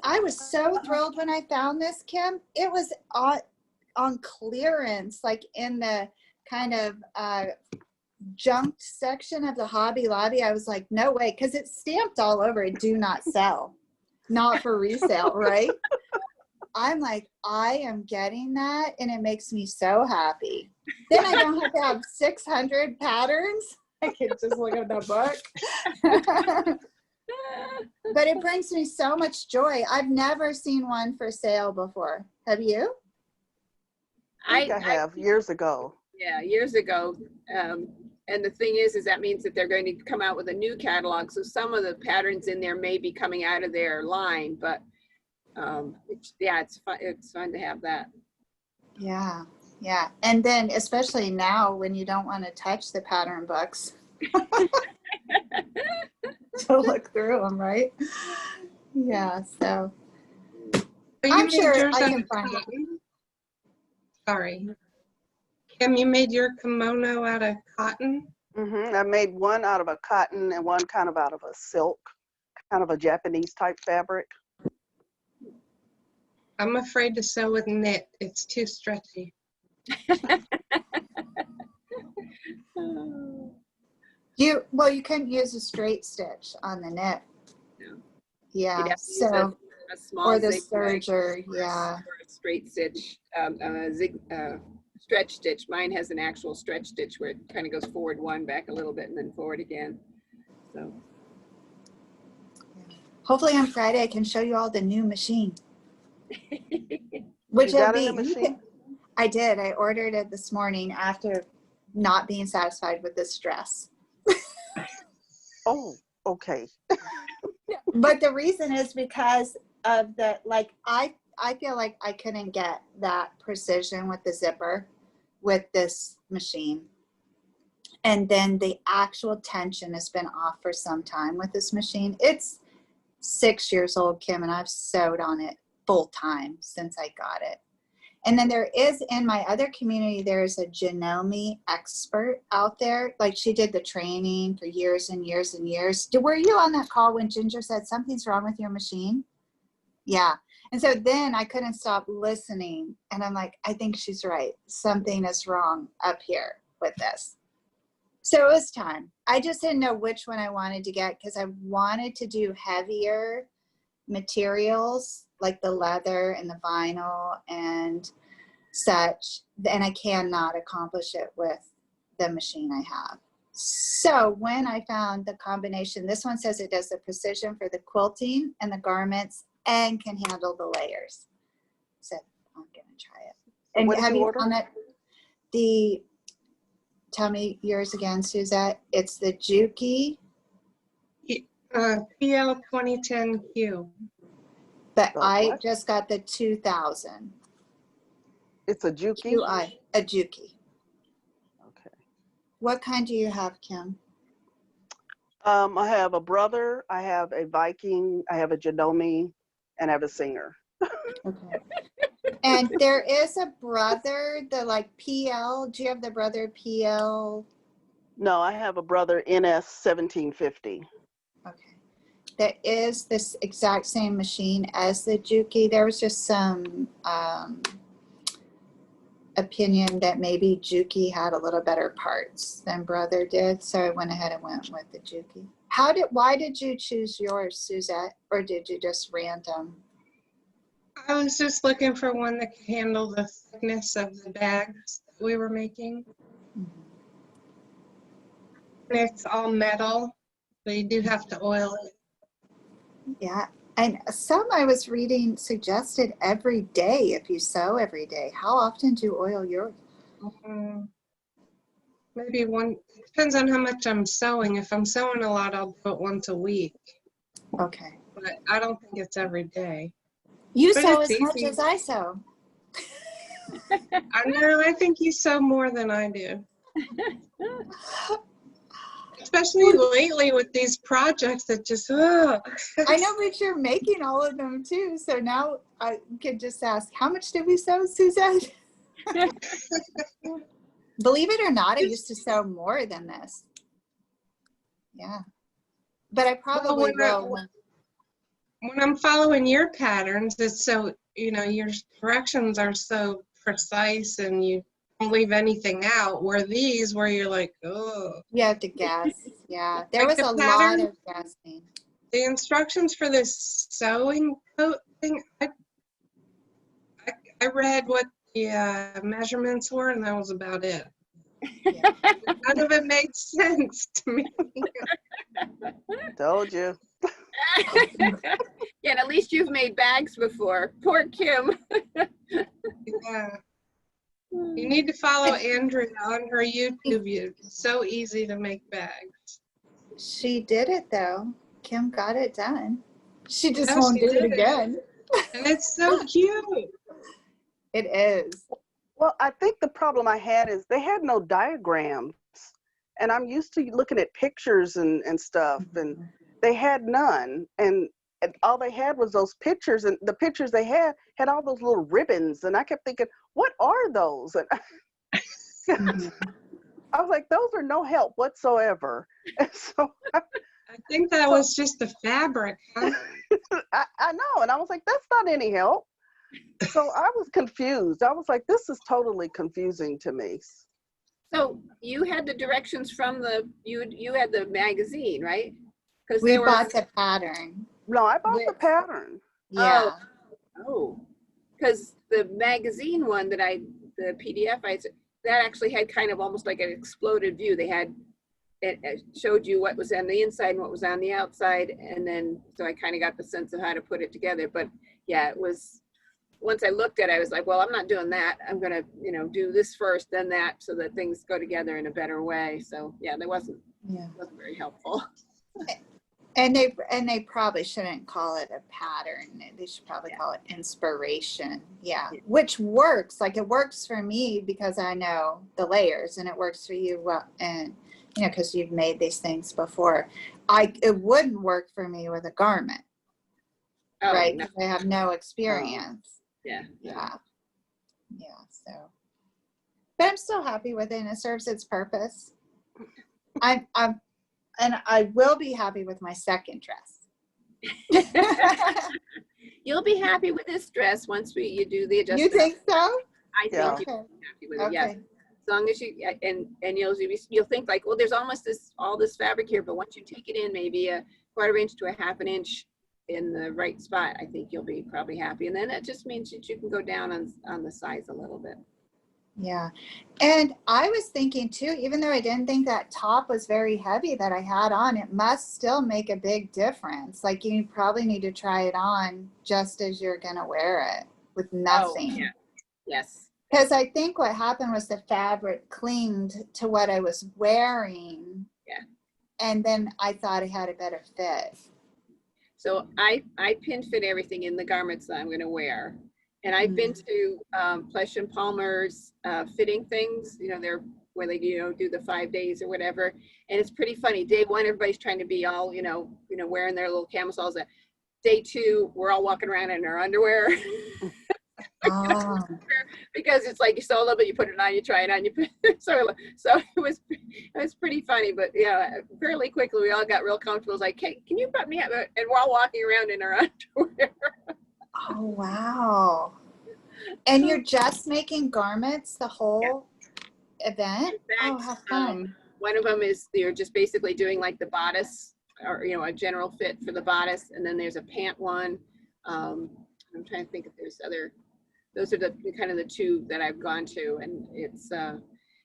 I was so thrilled when I found this, Kim. It was on clearance, like in the kind of junked section of the Hobby Lobby. I was like, no way, because it's stamped all over it, do not sell, not for resale, right? I'm like, I am getting that, and it makes me so happy. Then I don't have to have 600 patterns. I can just look at the book. But it brings me so much joy. I've never seen one for sale before. Have you?
I think I have years ago.
Yeah, years ago. And the thing is that means that they're going to come out with a new catalog. So some of the patterns in there may be coming out of their line, but yeah, it's fun. It's fun to have that.
Yeah, yeah. And then especially now when you don't want to touch the pattern books to look through them, right? Yeah, so I'm sure I can find it.
Sorry. Kim, you made your kimono out of cotton?
I made one out of a cotton and one kind of out of a silk, kind of a Japanese type fabric.
I'm afraid to sew with knit. It's too stretchy.
Well, you couldn't use a straight stitch on the knit.
No.
Yeah,
so a small
or the
zigzag
serger, yeah.
or a straight stitch, stretch stitch. Mine has an actual stretch stitch where it kind of goes forward one, back a little bit, and then forward again. So
hopefully on Friday I can show you all the new machine. Which
you got a new machine?
I did. I ordered it this morning after not being satisfied with this dress.
Oh, okay.
But the reason is because of the, like, I feel like I couldn't get that precision with the zipper with this machine. And then the actual tension has been off for some time with this machine. It's 6 years old, Kim, and I've sewed on it full time since I got it. And then there is, in my other community, there's a Janome expert out there. Like, she did the training for years and years and years. Were you on that call when Ginger said something's wrong with your machine? Yeah. And so then I couldn't stop listening. And I'm like, I think she's right. Something is wrong up here with this. So it was time. I just didn't know which one I wanted to get because I wanted to do heavier materials like the leather and the vinyl and such, and I cannot accomplish it with the machine I have. So when I found the combination, this one says it does the precision for the quilting and the garments and can handle the layers. So I'm gonna try it. And
what
have
did you
you
order?
on it? Tell me yours again, Suzette. It's the Juki.
PL 2010Q.
But
The
I
what?
just got the 2000.
It's a Juki?
QI, a Juki.
Okay.
What kind do you have, Kim?
I have a brother, I have a Viking, I have a Janome, and I have a Singer.
Okay. And there is a brother, the like PL. Do you have the brother PL?
No, I have a brother NS 1750.
Okay. There is this exact same machine as the Juki. There was just some opinion that maybe Juki had a little better parts than brother did. So I went ahead and went with the Juki. Why did you choose yours, Suzette? Or did you just random?
I was just looking for one that could handle the thickness of the bags that we were making.
Mm-hmm.
And it's all metal, but you do have to oil it.
Yeah. And some I was reading suggested every day if you sew every day. How often do you oil yours?
Maybe one, depends on how much I'm sewing. If I'm sewing a lot, I'll do it once a week.
Okay.
But I don't think it's every day.
You
But
sew
it's
as much
easy.
as I sew.
I know, I think you sew more than I do. Especially lately with these projects that just,
I know, but you're making all of them too. So now I could just ask, how much did we sew, Suzette? Believe it or not, I used to sew more than this. Yeah. But I probably will.
When I'm following your patterns, it's so, you know, your directions are so precise and you don't leave anything out. Where these, where you're like, oh.
You have to guess. Yeah, there
Like
was
the
a lot
pattern?
of guessing.
The instructions for this sewing coat thing, I read what the measurements were, and that was about it.
Yeah.
None of it made sense to me.
Told you.
Yeah, and at least you've made bags before. Poor Kim.
Yeah. You need to follow Andrea on her YouTube. It's so easy to make bags.
She did it though. Kim got it done. She just
Yeah,
won't
she
do it
did it.
again.
And it's so cute.
It is.
Well, I think the problem I had is they had no diagrams. And I'm used to looking at pictures and stuff, and they had none. And all they had was those pictures, and the pictures they had all those little ribbons. And I kept thinking, what are those? And I was like, those are no help whatsoever. And so
I think that was just the fabric, huh?
I know. And I was like, that's not any help. So I was confused. I was like, this is totally confusing to me.
So you had the directions from you had the magazine, right? Because
We bought the pattern.
No, I bought the
With-
pattern.
Yeah.
Oh, because the magazine one the PDF that actually had kind of almost like an exploded view. They had it showed you what was on the inside and what was on the outside, and then so I kind of got the sense of how to put it together. But yeah, it was. Once I looked at it, I was like, well, I'm not doing that. I'm gonna, do this first, then that, so that things go together in a better way. So yeah, that wasn't very helpful.
And they probably shouldn't call it a pattern. They should probably call it inspiration. Yeah. Which works. Like it works for me because I know the layers, and it works for you well, and because you've made these things before. It wouldn't work for me with a garment.
Oh,
right?
no.
'Cause I have no experience.
Yeah.
Yeah. So, but I'm still happy with it, and it serves its purpose. And I will be happy with my second dress.
You'll be happy with this dress once you do the
You
adjustment.
think so?
I think
Yeah.
you'll be
Okay.
happy with it. Yes.
Okay.
As long as you and you'll think like, well, there's almost all this fabric here, but once you take it in, maybe a 1/4 inch to a 1/2 inch in the right spot, I think you'll be probably happy. And then that just means that you can go down on the size a little bit.
Yeah. And I was thinking too, even though I didn't think that top was very heavy that I had on, it must still make a big difference. Like you probably need to try it on just as you're going to wear it with nothing.
Oh, yeah. Yes.
Because I think what happened was the fabric clinged to what I was wearing.
Yeah.
And then I thought it had a better fit.
So I pin fit everything in the garments that I'm going to wear. And I've been to Plesh and Palmer's fitting things, they're where they, do the 5 days or whatever. And it's pretty funny. Day 1, everybody's trying to be all, wearing their little camisoles. Day 2, we're all walking around in our underwear.
Oh.
Because it's like you sew a little bit, you put it on, you try it on, you put so it was pretty funny. But yeah, fairly quickly we all got real comfortable. It was like, hey, can you put me up? And we're all walking around in our underwear.
Oh, wow. And you're just making garments the whole event? Oh, how fun.
One of them is you're just basically doing like the bodice, or a general fit for the bodice, and then there's a pant one. I'm trying to think if there's other. Those are the kind of the 2 that I've gone to, and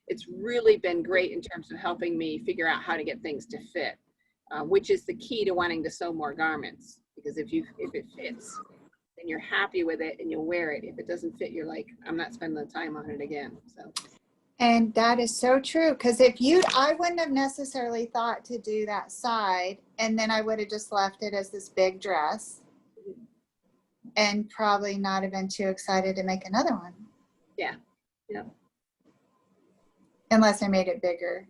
it's really been great in terms of helping me figure out how to get things to fit, which is the key to wanting to sew more garments. Because if it fits, then you're happy with it and you'll wear it. If it doesn't fit, you're like, I'm not spending the time on it again. So.
And that is so true. Because I wouldn't have necessarily thought to do that side, and then I would have just left it as this big dress. And probably not have been too excited to make another one.
Yeah. Yeah.
Unless I made it bigger.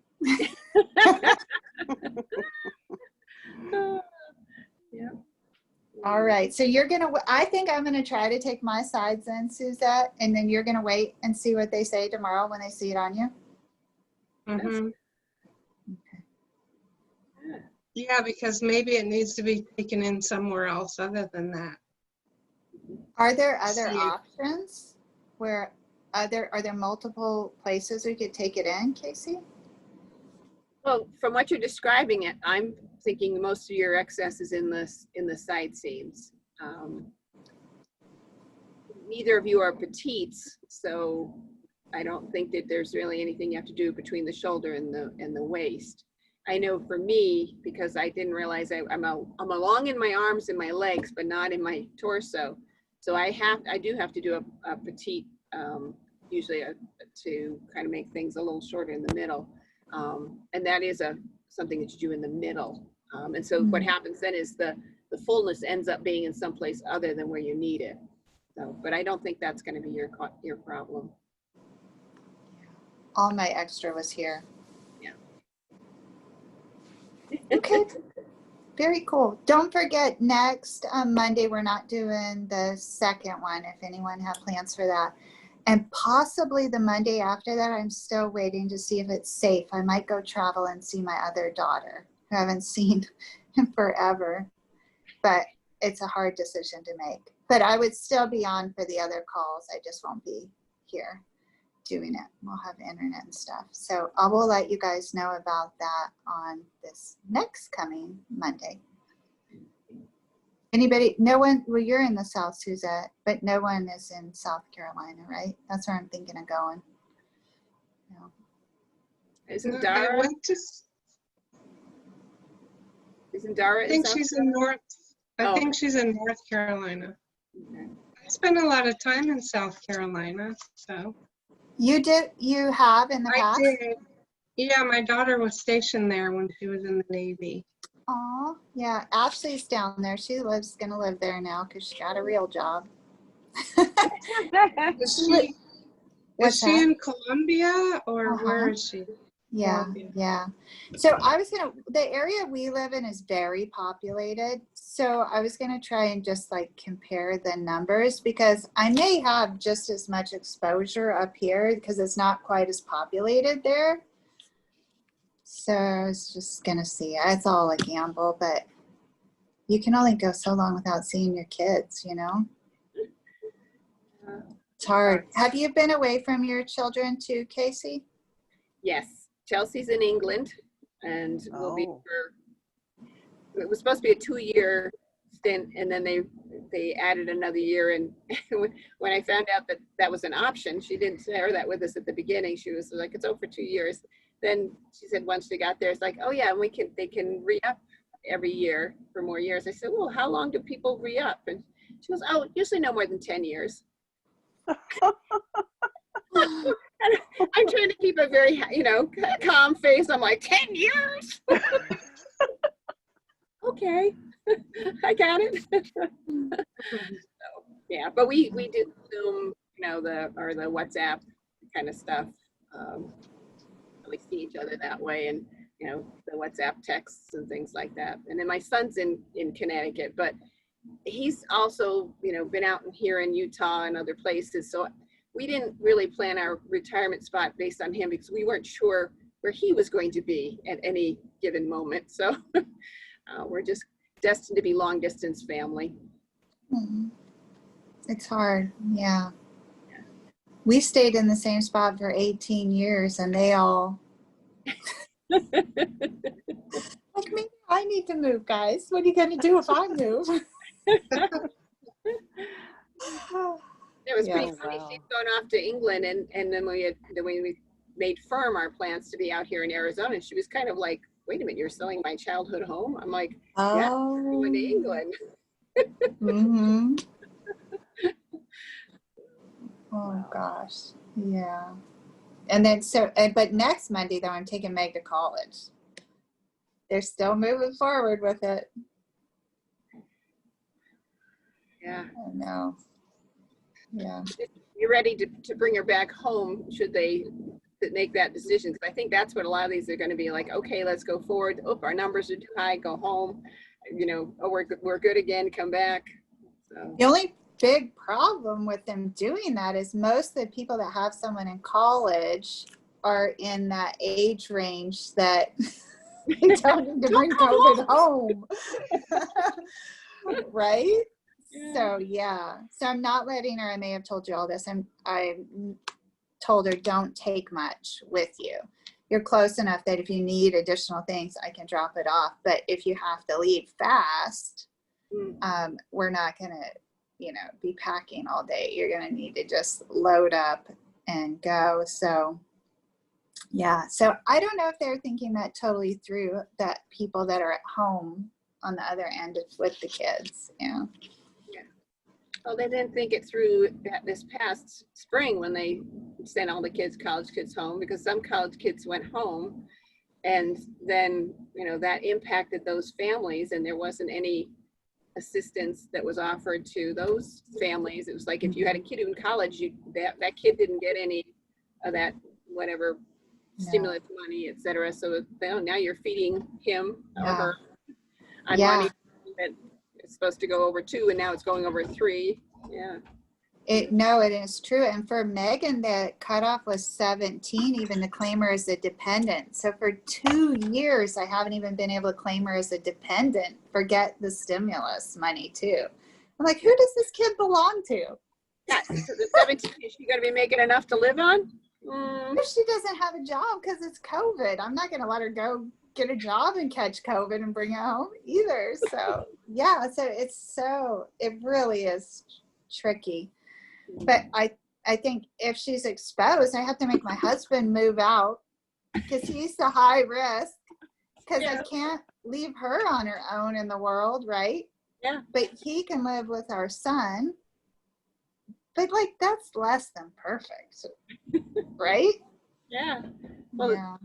Yeah.
All right. So I think I'm going to try to take my sides in, Suzette, and then you're going to wait and see what they say tomorrow when they see it on you.
Mm-hmm.
Yeah.
Yeah, because maybe it needs to be taken in somewhere else other than that.
Are there other
See.
options where are there multiple places we could take it in, Casey?
Well, from what you're describing it, I'm thinking most of your excess is in the side seams. Neither of you are petites, so I don't think that there's really anything you have to do between the shoulder and the waist. I know for me, because I didn't realize I'm along in my arms and my legs, but not in my torso. So I do have to do a petite, usually to kind of make things a little shorter in the middle. And that is something that you do in the middle. And so what happens then is the fullness ends up being in someplace other than where you need it. So, but I don't think that's going to be your problem.
All my extra was here.
Yeah.
Okay. Very cool. Don't forget, next Monday, we're not doing the second one, if anyone have plans for that. And possibly the Monday after that, I'm still waiting to see if it's safe. I might go travel and see my other daughter, who I haven't seen in forever. But it's a hard decision to make. But I would still be on for the other calls. I just won't be here doing it. We'll have internet and stuff. So I will let you guys know about that on this next coming Monday. Anybody, no one, well, you're in the South, Suzette, but no one is in South Carolina, right? That's where I'm thinking of going. No.
Isn't
I
Dara?
went to,
Isn't Dara?
I think
in South
she's in North, I
Oh.
think she's in North Carolina.
Okay.
I spent a lot of time in South Carolina, so.
You have in the
I
past?
did. Yeah, my daughter was stationed there when she was in the Navy.
Oh, yeah. Ashley's down there. She gonna live there now because she got a real job.
Is she,
What's
is she
that?
in Columbia or where
Uh-huh.
is she?
Yeah,
Columbia.
yeah. So the area we live in is very populated. So I was gonna try and just like compare the numbers because I may have just as much exposure up here because it's not quite as populated there. So I was just gonna see. It's all a gamble, but you can only go so long without seeing your kids, you know? It's hard. Have you been away from your children too, Casey?
Yes, Chelsea's in England, and will be
Oh.
it was supposed to be a 2-year stint, and then they added another year. And when I found out that that was an option, she didn't share that with us at the beginning. She was like, "It's over 2 years." Then she said once she got there, it's like, "Oh yeah, and they can re-up every year for more years." I said, "Well, how long do people re-up?" And she goes, "Oh, usually no more than 10 years." I'm trying to keep a very, calm face. I'm like, 10 years? Okay, I got it. So, yeah, but we do Zoom, the WhatsApp kind of stuff. We see each other that way, and the WhatsApp texts and things like that. And then my son's in Connecticut, but he's also been out here in Utah and other places. So we didn't really plan our retirement spot based on him because we weren't sure where he was going to be at any given moment. So we're just destined to be long distance family.
It's hard. Yeah. We stayed in the same spot for 18 years and they all like, maybe I need to move, guys. What are you going to do if I move?
It was
Yeah.
pretty funny.
Wow.
She's going off to England, and then we made firm our plans to be out here in Arizona. And she was kind of like, "Wait a minute, you're selling my childhood home?" I'm like, "Yeah, I'm going to England."
Mm-hmm. Oh gosh, yeah. And then but next Monday though, I'm taking Meg to college. They're still moving forward with it.
Yeah.
I know. Yeah.
You're ready to bring her back home should they make that decision, because I think that's what a lot of these are going to be like. Okay, let's go forward. Oh, our numbers are too high, go home. Oh, we're good again, come back. So.
The only big problem with them doing that is most of the people that have someone in college are in that age range that they don't need to bring COVID home. Right?
Yeah.
So yeah. So I'm not letting her, I may have told you all this. I'm told her, don't take much with you. You're close enough that if you need additional things, I can drop it off. But if you have to leave fast, we're not going to, be packing all day. You're going to need to just load up and go. So, yeah. So I don't know if they're thinking that totally through, that people that are at home on the other end with the kids,
Yeah. Well, they didn't think it through this past spring when they sent all the college kids home, because some college kids went home, and then, that impacted those families, and there wasn't any assistance that was offered to those families. It was like, if you had a kid in college, that kid didn't get any of that, whatever, stimulus money, etc. So now you're feeding him or her on money that it's supposed to go over 2, and now it's going over 3. Yeah.
It is true. And for Megan, the cutoff was 17, even to claim her as a dependent. So for 2 years, I haven't even been able to claim her as a dependent. Forget the stimulus money too. I'm like, who does this kid belong to?
Yeah, so the 17, is she going to be making enough to live on?
If she doesn't have a job because it's COVID, I'm not going to let her go get a job and catch COVID and bring it home either. So yeah, it really is tricky. But I think if she's exposed, I have to make my husband move out because he's the high risk, because I can't leave her on her own in the world, right?
Yeah.
But he can live with our son. But that's less than perfect, right?
Yeah. Well,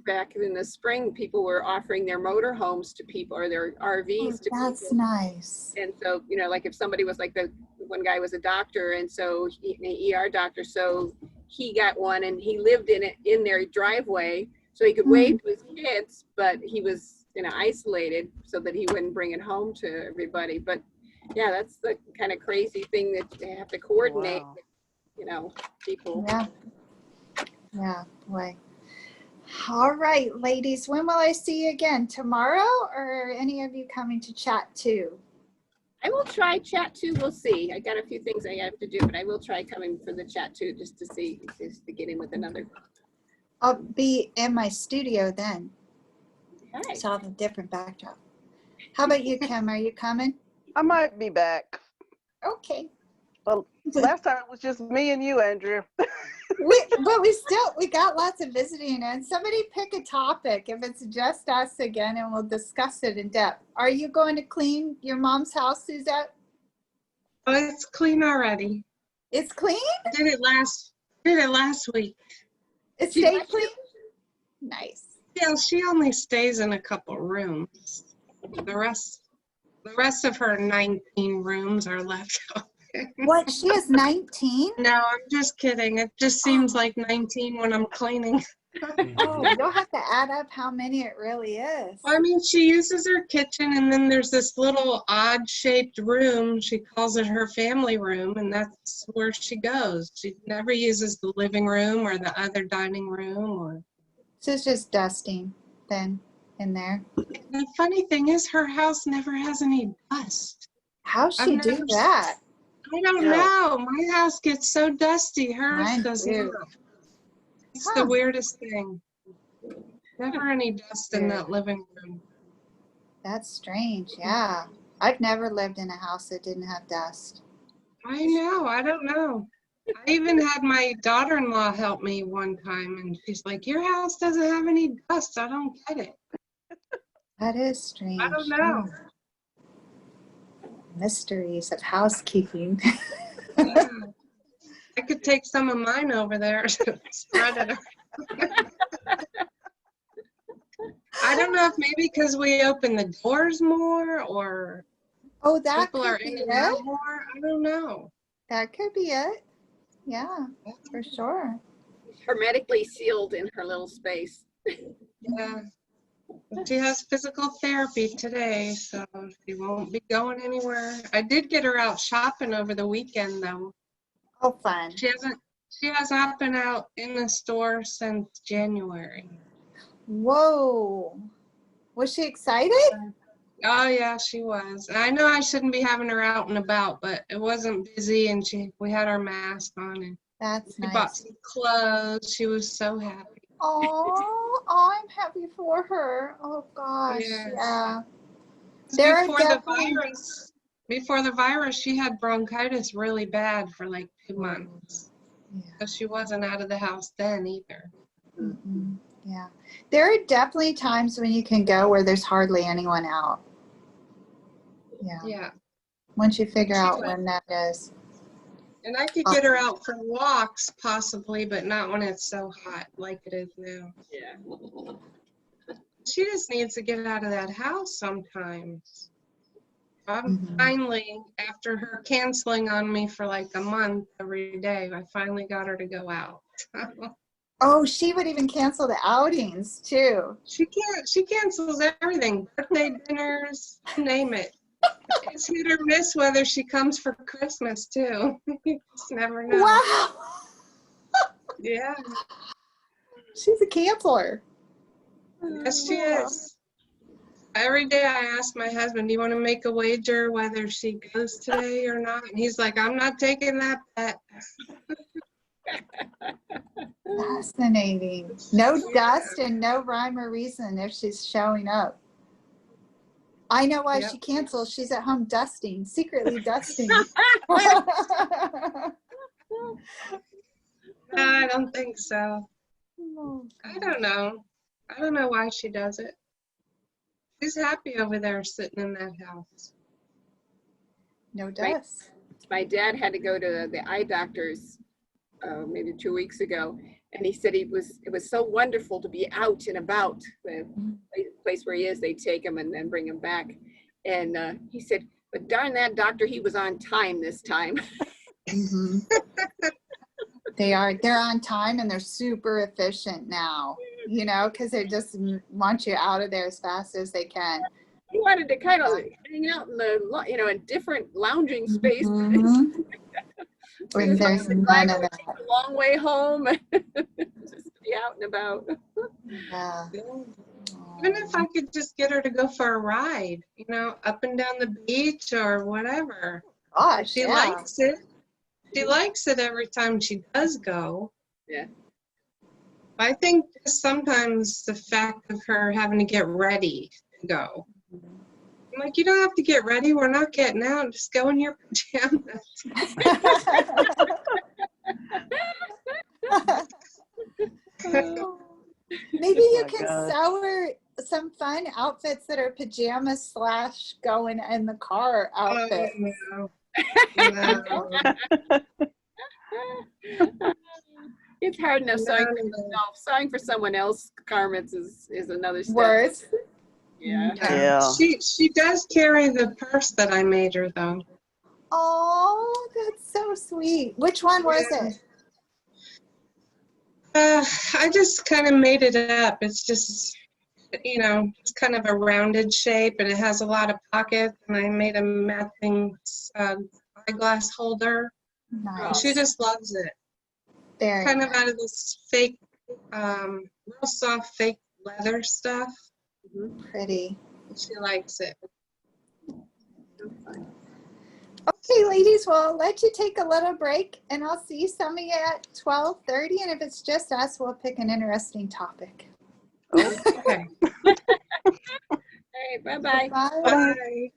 back in the spring, people were offering their motor homes to people, or their RVs to people.
That's nice.
And so, like if somebody was like, the one guy was a doctor, and so an ER doctor, so he got one and he lived in their driveway, so he could wave to his kids, but he was isolated so that he wouldn't bring it home to everybody. But yeah, that's the kind of crazy thing that they have to coordinate.
Wow.
People.
Yeah, boy. All right, ladies, when will I see you again? Tomorrow, or are any of you coming to chat too?
I will try chat too. We'll see. I got a few things I have to do, but I will try coming for the chat too, just to get in with another.
I'll be in my studio then.
Okay.
So I'll have a different backdrop. How about you, Kim? Are you coming?
I might be back.
Okay.
Well, last time it was just me and you, Andrea.
But we got lots of visiting, and somebody pick a topic if it's just us again, and we'll discuss it in depth. Are you going to clean your mom's house, Suzette?
Oh, it's clean already.
It's clean?
I did it last week.
It stayed clean? Nice.
Yeah, she only stays in a couple rooms. The rest of her 19 rooms are left out.
What? She is 19?
No, I'm just kidding. It just seems like 19 when I'm cleaning.
Oh, you'll have to add up how many it really is.
I mean, she uses her kitchen, and then there's this little odd-shaped room. She calls it her family room, and that's where she goes. She never uses the living room or the other dining room.
So it's just dusting then in there.
The funny thing is, her house never has any dust.
How's she do that?
I don't know. My house gets so dusty. Hers
Mine
doesn't.
too.
It's the weirdest thing. Never any dust in that living room.
That's strange. Yeah. I've never lived in a house that didn't have dust.
I know. I don't know. I even had my daughter-in-law help me one time, and she's like, your house doesn't have any dust. I don't get it.
That is strange.
I don't know.
Mysteries of housekeeping.
Yeah. I could take some of mine over there to spread it. I don't know if maybe because we open the doors more, or
that
people are
could
in
be
and out
it.
more. I don't know.
That could be it. Yeah, for sure.
Hermetically sealed in her little space.
Yeah. She has physical therapy today, so she won't be going anywhere. I did get her out shopping over the weekend, though.
Oh, fun.
She has not been out in the store since January.
Whoa. Was she excited?
Oh yeah, she was. And I know I shouldn't be having her out and about, but it wasn't busy, and we had our mask on, and
That's
She bought
nice.
some clothes. She was so happy.
Oh, I'm happy for her. Oh gosh,
Yes.
yeah. There are
Before the
definitely.
virus, she had bronchitis really bad for like 2 months.
Yeah.
So she wasn't out of the house then either.
Mm-mm. Yeah. There are definitely times when you can go where there's hardly anyone out. Yeah.
Yeah.
Once you figure
She
out
went.
when that is.
And I could get her out for walks possibly, but not when it's so hot like it is now.
Yeah.
She just needs to get out of that house sometimes.
Mhm.
Finally, after her canceling on me for like a month every day, I finally got her to go out.
Oh, she would even cancel the outings too.
She cancels everything, birthday dinners, you name it. It's hit or miss whether she comes for Christmas too. You just never know.
Wow.
Yeah,
She's a canceler.
yes she is. Every day I ask my husband, do you want to make a wager whether she goes today or not? And he's like, I'm not taking that bet.
Fascinating. No
Yeah.
dust and no rhyme or reason if she's showing up. I know why
Yep.
she cancels. She's at home dusting, secretly dusting.
I don't think so.
Oh,
I don't know. I don't know why she does it. She's happy over there sitting in that house.
no dust.
My dad had to go to the eye doctor's maybe 2 weeks ago, and he said it was so wonderful to be out and about. The place where he is, they take him and then bring him back. And he said, but darn that doctor, he was on time this time.
Mm-hmm. They're on time and they're super efficient now, you know, because they just want you out of there as fast as they can.
He wanted to kind of hang out in the, in different lounging space.
Mhm. When there's none of that.
A long way home. Just be out and about.
Yeah.
Even if I could just get her to go for a ride, up and down the beach or whatever.
Gosh,
She
yeah.
likes it. She likes it every time she does go.
Yeah.
I think just sometimes the fact of her having to get ready to go. I'm like, you don't have to get ready. We're not getting out. Just go in your pajamas.
Maybe you
my
can
gosh.
sell her some fun outfits that are pajamas / going in the car outfit.
Oh, no.
It's hard enough sewing for
No.
yourself. Sewing for someone else, garments is another step.
Worse.
Yeah.
Yeah.
She does carry the purse that I made her though.
Oh, that's so sweet. Which one was it?
I just kind of made it up. It's just, it's kind of a rounded shape and it has a lot of pockets and I made a matching eyeglass holder.
Nice.
She just loves it.
Very
Kind of
nice.
out of this fake, real soft fake leather stuff.
Pretty.
She likes it.
Okay, ladies, well, I'll let you take a little break and I'll see some of you at 12:30. And if it's just us, we'll pick an interesting topic.
Okay.
All right, bye-bye.
Bye.
Bye.